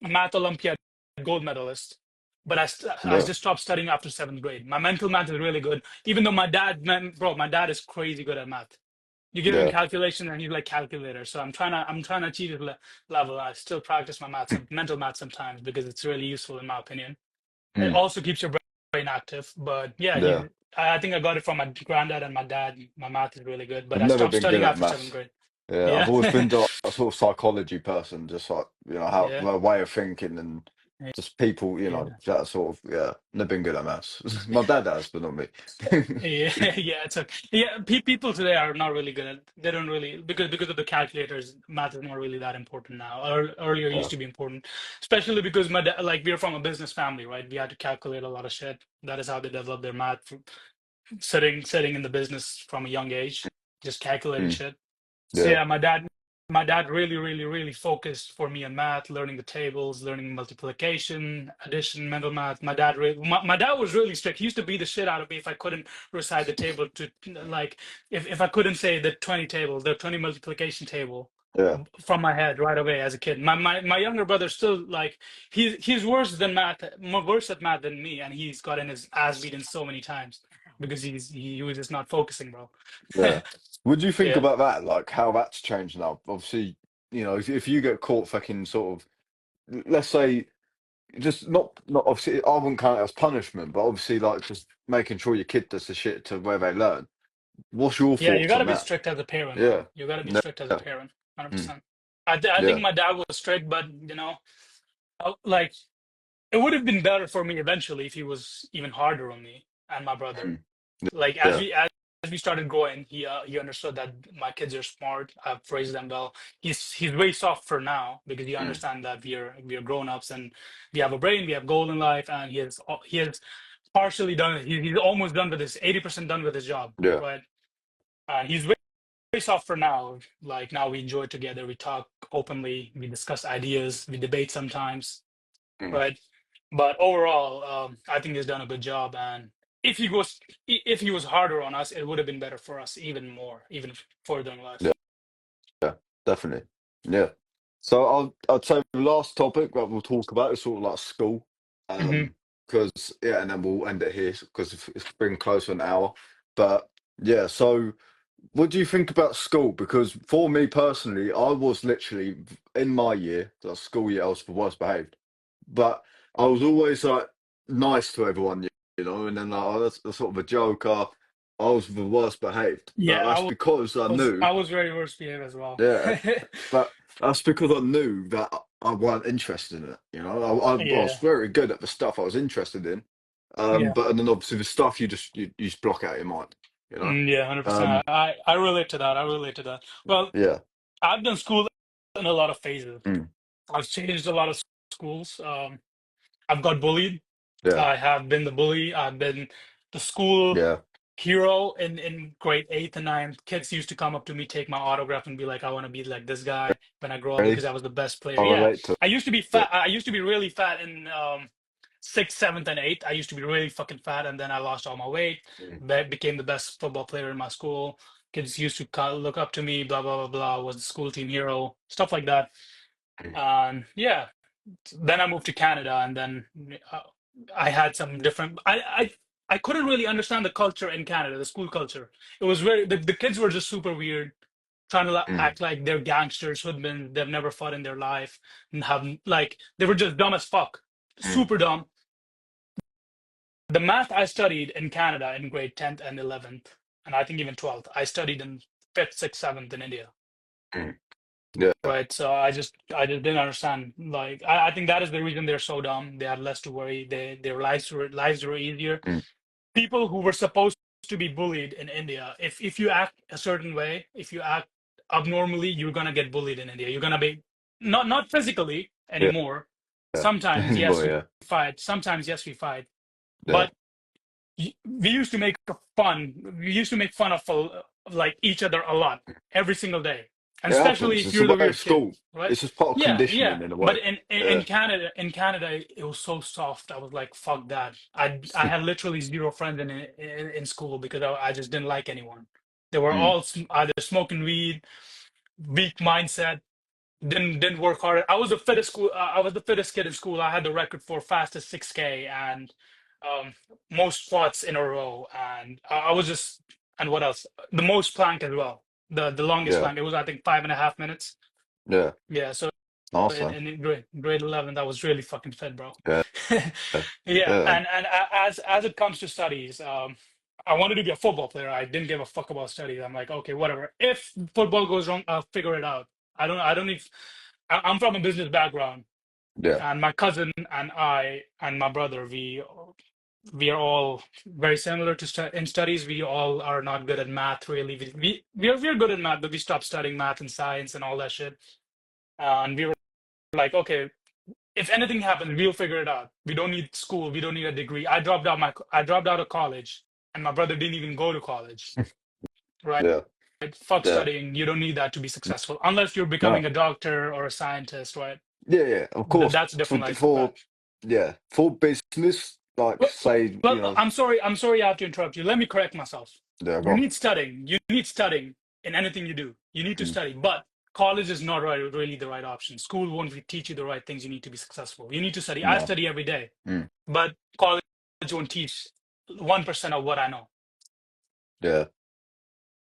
math Olympiad gold medalist. But I Yeah. just stopped studying after seventh grade. My mental math is really good. Even though bro, my dad is crazy good at math. You give him Yeah. calculation and he's like calculator. So I'm trying to achieve his level. I still practice my math, some mental math sometimes because it's really useful in my opinion. It Mm. also keeps your brain active. But yeah, Yeah. I think I got it from my granddad and my dad. My math is really good, but I've I never stopped been good studying at after seventh maths. grade. Yeah, I've Yeah, always been like a sort of psychology person, just like how yeah, the way of thinking and just people, yeah. that sort of never been good at maths. My dad has, but not me. Yeah, yeah, it's okay. Yeah, people today are not really good at. They don't really because of the calculators. Math is not really that important now. Earlier it Yeah. used to be important, especially because my dad, like we're from a business family, right? We had to calculate a lot of shit. That is how they develop their math, sitting in the business from a young age, just calculating Mm. shit. So Yeah. yeah, my dad really, really, really focused for me on math, learning the tables, learning multiplication, addition, mental math. My dad was really strict. He used to beat the shit out of me if I couldn't recite the table to like if I couldn't say the 20 table, the 20 multiplication table Yeah. from my head right away as a kid. My younger brother still like he's worse than math, more worse at math than me, and he's gotten his ass beaten so many times because he was just not focusing, bro. Yeah. What do you think Yeah. about that? Like how that's changed now? Obviously, if you get caught fucking sort of, let's say, just not obviously, I wouldn't count it as punishment, but obviously, like just making sure your kid does the shit to where they learn. What's your Yeah, you thoughts got to on be that? strict as a parent, man. Yeah. You got to be Yeah. strict as a parent, Mm. 100%. I think Yeah. my dad was strict, but like it would have been better for me eventually if he was even harder on me and my brother. Mm. Like Yeah. as we started growing, he understood that my kids are smart. I've raised them well. He's way softer now because he Mm. understands that we are grown ups and we have a brain, we have goal in life, and he has partially done it. He's almost done with this, 80% done with his job, Yeah. right? He's way softer now. Like now we enjoy it together. We talk openly. We discuss ideas. We debate sometimes, Mm. right? But overall, I think he's done a good job. And if he was harder on us, it would have been better for us even more, even further in Yeah. life. Yeah. Definitely. Yeah. So I'd say the last topic that we'll talk about is sort of like school. Hmm. Because yeah, and then we'll end it here because it's been close to an hour. But yeah, so what do you think about school? Because for me personally, I was literally in my year, the school year, I was the worst behaved. But I was always like nice to everyone, and then like, that's sort of a joker. I was the worst behaved, but Yeah, that's because I knew, I was very worse behaved as well. yeah, but that's because I knew that I wasn't interested in it. I was Yeah, very good at the stuff I was interested in, yeah, but and then obviously the stuff you just block out your mind, you know. yeah, 100%. Um, I relate to that. I relate to that. Well, yeah, I've done school in a lot of phases. mm, I've changed a lot of schools. I've got bullied. yeah, I have been the bully. I've been the school yeah. hero in grade eighth and ninth. Kids used to come up to me, take my autograph, and be like, "I want to be like this guy when I grow up Really, because I was the best player." I Yeah, relate to I used to be it. fat. I used to be really fat in sixth, seventh, and eighth. I used to be really fucking fat, and then I lost all my weight. Mm, Became the best football player in my school. Kids used to look up to me. Blah blah blah blah. Was the school team hero. Stuff like that. mm, And yeah, then I moved to Canada, and then uh, I had some different. I couldn't really understand the culture in Canada, the school culture. It was very the kids were just super weird, trying to mm, act like they're gangsters, hoodmen. They've never fought in their life, and have like they were just dumb as fuck, mm, super dumb. The math I studied in Canada in grade 10th and 11th, and I think even 12th, I studied in fifth, sixth, seventh in India. mm. Yeah. Right. So I just didn't understand. Like I think that is the reason they're so dumb. They had less to worry. Their lives were easier. Mm, People who were supposed to be bullied in India, if you act a certain way, if you act abnormally, you're gonna get bullied in India. You're gonna be not physically yeah. anymore. Yeah. Sometimes yes Anymore, we yeah. fight. Sometimes yes we fight. Yeah. But we used to make fun. We used to make fun of like each other a lot every single day. and It especially happens. if It's the you're the way of weird kid, school. right? It's just part of Yeah, yeah. conditioning in a But way. in Yeah. Canada, it was so soft. I was like, fuck that. I had literally zero friends in school because I just didn't like anyone. They were Mm, all either smoking weed, weak mindset, didn't work hard. I was the fittest school. I was the fittest kid in school. I had the record for fastest 6K and um, most squats in a row, and I was just and what else? The most plank as well. The longest yeah. plank. It was I think 5.5 minutes. Yeah. Yeah. So Nice in, one. in grade 11, that was really fucking fit, bro. Yeah. Yeah, Yeah. and as it comes to studies, I wanted to be a football player. I didn't give a fuck about studies. I'm like, okay, whatever. If football goes wrong, I'll figure it out. I don't need. I'm from a business background, Yeah. and my cousin and I and my brother, we are all very similar to in studies. We all are not good at math, really. We're good at math, but we stopped studying math and science and all that shit. And we were like, okay, if anything happens, we'll figure it out. We don't need school. We don't need a degree. I dropped out of college, and my brother didn't even go to college. Right? Yeah. Fuck Yeah. studying. You don't need that to be successful, unless you're becoming No. a doctor or a scientist, right? Yeah. Yeah. Of course. That's a For different life for path. yeah for business, like Well, say I'm sorry. I'm sorry I have to interrupt you. Let me correct myself. yeah. Go You on. need studying. You need studying in anything you do. You need to Mm, study, but college is not really the right option. School won't teach you the right things you need to be successful. You need to study. I no. study every day, Mm, but college won't teach 1% of what I know. yeah.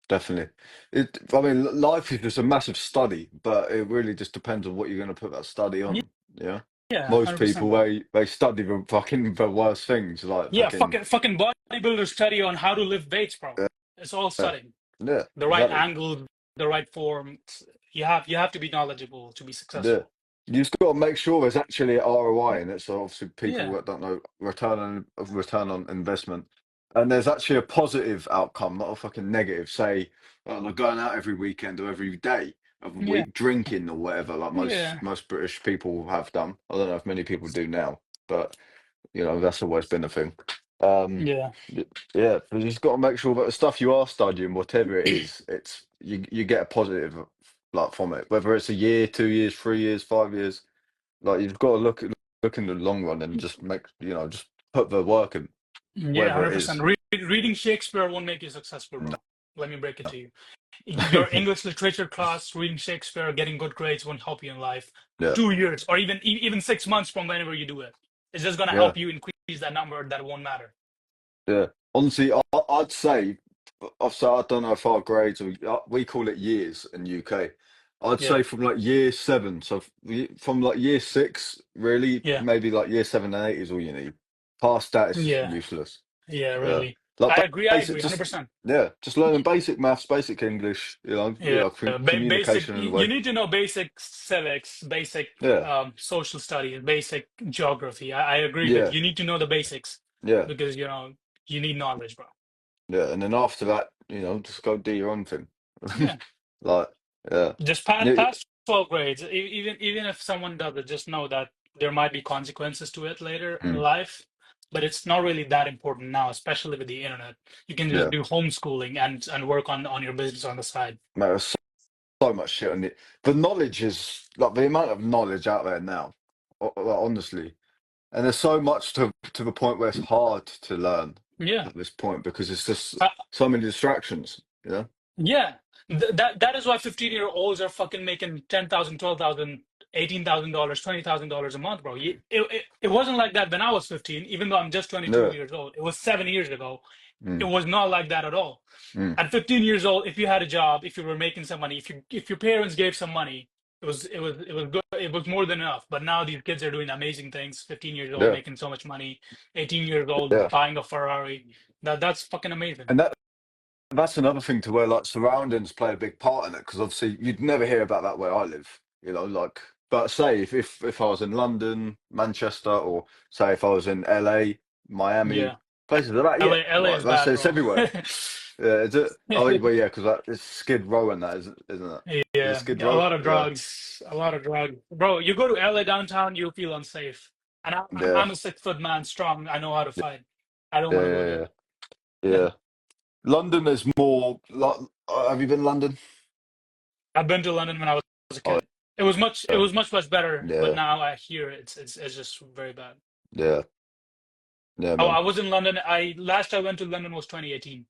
Definitely. I mean, life is just a massive study, but it really just depends on what you're going to put that study Yeah, on. Yeah. yeah, Most 100%, people bro. they study the fucking the worst things, like Yeah, fucking fucking bodybuilders study on how to lift weights, bro. It's all yeah, studying. yeah, The right exactly. angle, the right form. You have to be knowledgeable to be Yeah. successful. You just got to make sure there's actually an ROI in it. So obviously people Yeah, that don't know return on investment, and there's actually a positive outcome, not a fucking negative. Say, well, they're going out every weekend or every day of the yeah, week drinking or whatever, like yeah, most British people have done. I don't know if many people do now, but you know that's always been a thing. Um, yeah. y- yeah, but you just got to make sure that the stuff you are studying, whatever it is, it's you get a positive like from it, whether it's a year, 2 years, 3 years, 5 years. Like you've got to look in the long run and just make just put the work in, Yeah, whatever it 100%. is. Reading Shakespeare won't make you successful, No. bro. Let me break it to you. Your English literature class, reading Shakespeare, getting good grades won't help you in life. Yeah, 2 years or even 6 months from whenever you do it. It's just gonna yeah, help you increase that number that won't matter. yeah. Honestly, I'd say, I don't know if our grades or we call it years in UK. I'd Yeah, say from like year seven, so from like year six, really, yeah, maybe like year 7 and 8 is all you need. Past that, it's just yeah, useless. yeah, Yeah, really. like I basic, agree, just 100%. yeah, just learning basic maths, basic English, Yeah, basic. communication in a You way. need to know basic civics, basic Yeah, social studies, basic geography. I agree with yeah, you. You need to know the basics yeah, because you need knowledge, bro. yeah, and then after that, just go do your own thing. Yeah. Like, yeah, Just yeah, pass 12 grades. Even if someone does it, just know that there might be consequences to it later in mm, life. But it's not really that important now, especially with the internet. You can just yeah. do homeschooling and work on your business on the side. Mate, there's so much shit on it. The knowledge is like the amount of knowledge out there now, like, honestly, and there's so much to the point where it's hard to learn Yeah. at this point because it's just Uh, so many distractions. You know? yeah. That is why 15-year-olds are fucking making 10,000, 12,000, $18,000, $20,000 a month, bro. It wasn't like that when I was 15, even though I'm just 22 Yeah. years old. It was 7 years ago. It Mm, was not like that at all. mm, At 15 years old, if you had a job, if you were making some money, if your parents gave some money, it was good. It was more than enough. But now these kids are doing amazing things. 15 years old, yeah. making so much money. 18 years old, Yeah. buying a Ferrari. That's fucking amazing. And that's another thing to where like surroundings play a big part in it because obviously you'd never hear about that where I live, like. But say if I was in London, Manchester, or say if I was in LA, Miami, Yeah, places like that, yeah, LA like is that's bad, it's bro. everywhere. Yeah, is it? Oh, well, yeah, because it's Skid Row and that, isn't it? Is it Yeah, Skid a Row? lot of Yeah, drugs, a lot of drugs, bro. You go to LA downtown, you'll feel unsafe. And yeah, I'm a 6 foot man, strong. I know how to fight. I don't yeah, want to go yeah, there. yeah. Yeah. London is more like. Have you been to London? I've been to London when I was a Oh kid. It yeah, was much better, but yeah, now I hear it's just very bad. yeah, yeah, Oh, man. I was in London. I went to London was 2018.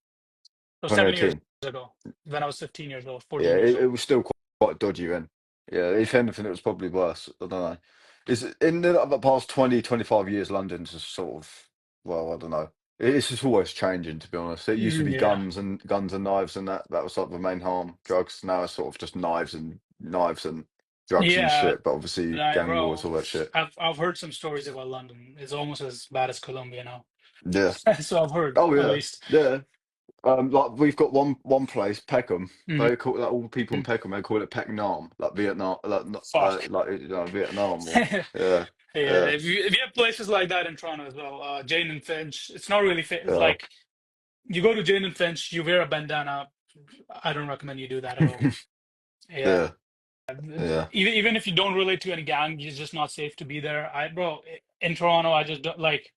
So 7 years 2018. ago, when I was 15 years old, Yeah, 14 years it old. was still quite dodgy then. Yeah, if anything, it was probably worse. I don't know. Is in the past 20, 25 years, London's just sort of, well, I don't know. It's just always changing, to be honest. It used to be Yeah. guns and knives, and that was like the main harm. Drugs now it's sort of just knives and drugs and Yeah, shit. But obviously, like, gang wars, bro, all that shit. I've heard some stories about London. It's almost as bad as Colombia now. Yeah. So I've heard, Oh at yeah. least. Yeah. Like we've got one place, Peckham. Mhm. They call like all the people in Peckham. They call it Pecknam, like Vietnam, Fuck. Vietnam or Yeah, yeah, yeah, if you have places like that in Toronto as well, Jane and Finch, it's not really fit. It's yeah, like you go to Jane and Finch, you wear a bandana. I don't recommend you do that at all. Yeah, yeah, yeah, even if you don't relate to any gang, it's just not safe to be there. Bro, in Toronto, I just don't like.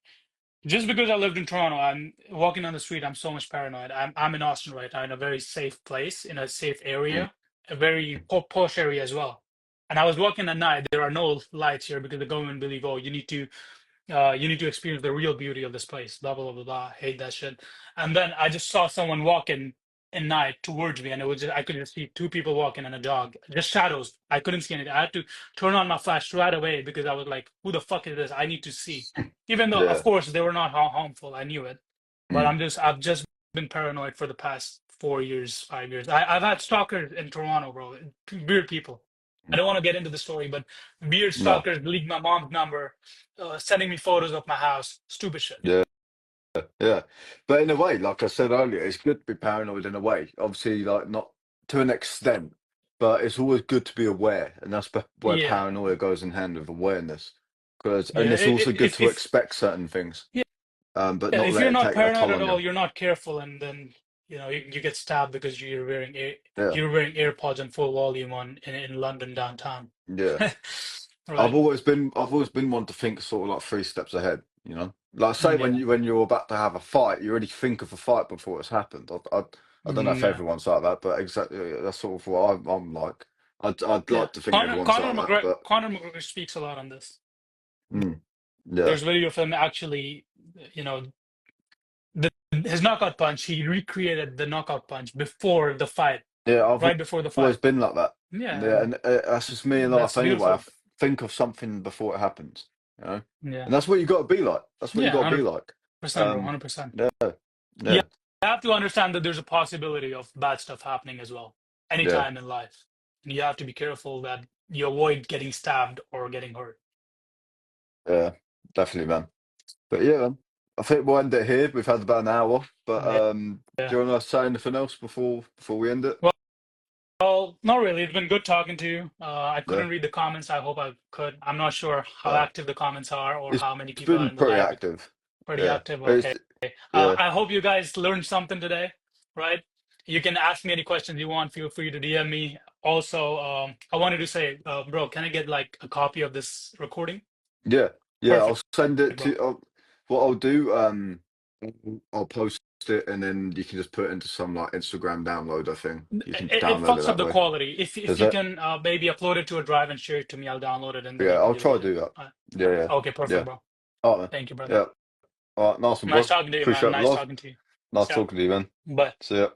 Just because I lived in Toronto, I'm walking on the street, I'm so much paranoid. I'm in Austin right now, in a very safe place, in a safe mm, area, a very posh area as well. And I was walking at night. There are no lights here because the government believe, oh, you need to experience the real beauty of this place. Blah blah blah blah. Blah. Hate that shit. And then I just saw someone walking in night towards me, and it was just, I could just see two people walking and a dog, just shadows. I couldn't see anything. I had to turn on my flash right away because I was like, "Who the fuck is this? I need to see." Even though, of yeah, course, they were not harmful. I knew it, but mm, I've just been paranoid for the past 4 years, 5 years. I've had stalkers in Toronto, bro. Weird people. I mm. don't want to get into the story, but weird No, stalkers leaked my mom's number, sending me photos of my house. Stupid shit. yeah, yeah. But in a way, like I said earlier, it's good to be paranoid in a way. Obviously, like not to an extent, but it's always good to be aware, and that's where Yeah, paranoia goes in hand with awareness. Because yeah. and it's also good to If expect certain things, yeah, but not if let you're it not take their paranoid toll at on you. all, you're not careful, and then you get stabbed because Yeah, you're wearing AirPods on full volume in London downtown. yeah. Right? I've always been one to think sort of like 3 steps ahead, you know. Like say Yeah, when you're about to have a fight, you already think of a fight before it's happened. I don't know if yeah, everyone's like that, but exactly that's sort of what I'm like. I'd yeah. like to think everyone's like that, but Conor McGregor speaks a lot on this. mm, yeah, There's video of him actually, you know, his knockout punch. He recreated the knockout punch before the fight, yeah. I've right before the always fight. been like that. Yeah, Yeah, and and that's just me in life that's anyway. beautiful. Think of something before it happens, you know, Yeah, and that's what you got to be like. That's what you yeah, got to be hundred like. percent, bro, Um, 100%. yeah, Yeah, yeah, you have to understand that there's a possibility of bad stuff happening as well, yeah, anytime in life. And you have to be careful that you avoid getting stabbed or getting hurt. yeah, definitely, man. But yeah, man, I think we'll end it here. We've had about an hour, but Yeah. do you want to say anything else before we end it? Well, not really. It's been good talking to you. I Yeah, couldn't read the comments. I hope I could. I'm not sure how uh, active the comments are or it's how many people are been in the pretty live. active. Pretty Yeah, active. but it's Okay. yeah, I hope you guys learned something today, right? You can ask me any questions you want. Feel free to DM me. Also, I wanted to say, bro, can I get like a copy of this recording? yeah, yeah. I'll Perfect, send it bro. to. What I'll do, I'll post it, and then you can just put it into some like Instagram downloader thing. You can It download it fucks up that the way. quality. If Does you it? can maybe upload it to a drive and share it to me, I'll download it and then Yeah, you can I'll try delete to it. do that. Yeah, yeah, Okay, perfect, yeah. bro. All right, man. Thank you, brother. Yeah. All right, nice one, Nice bro. talking to you, man. Appreciate the Nice love. talking to you. Nice Yeah. talking to you, man. Bye. See ya.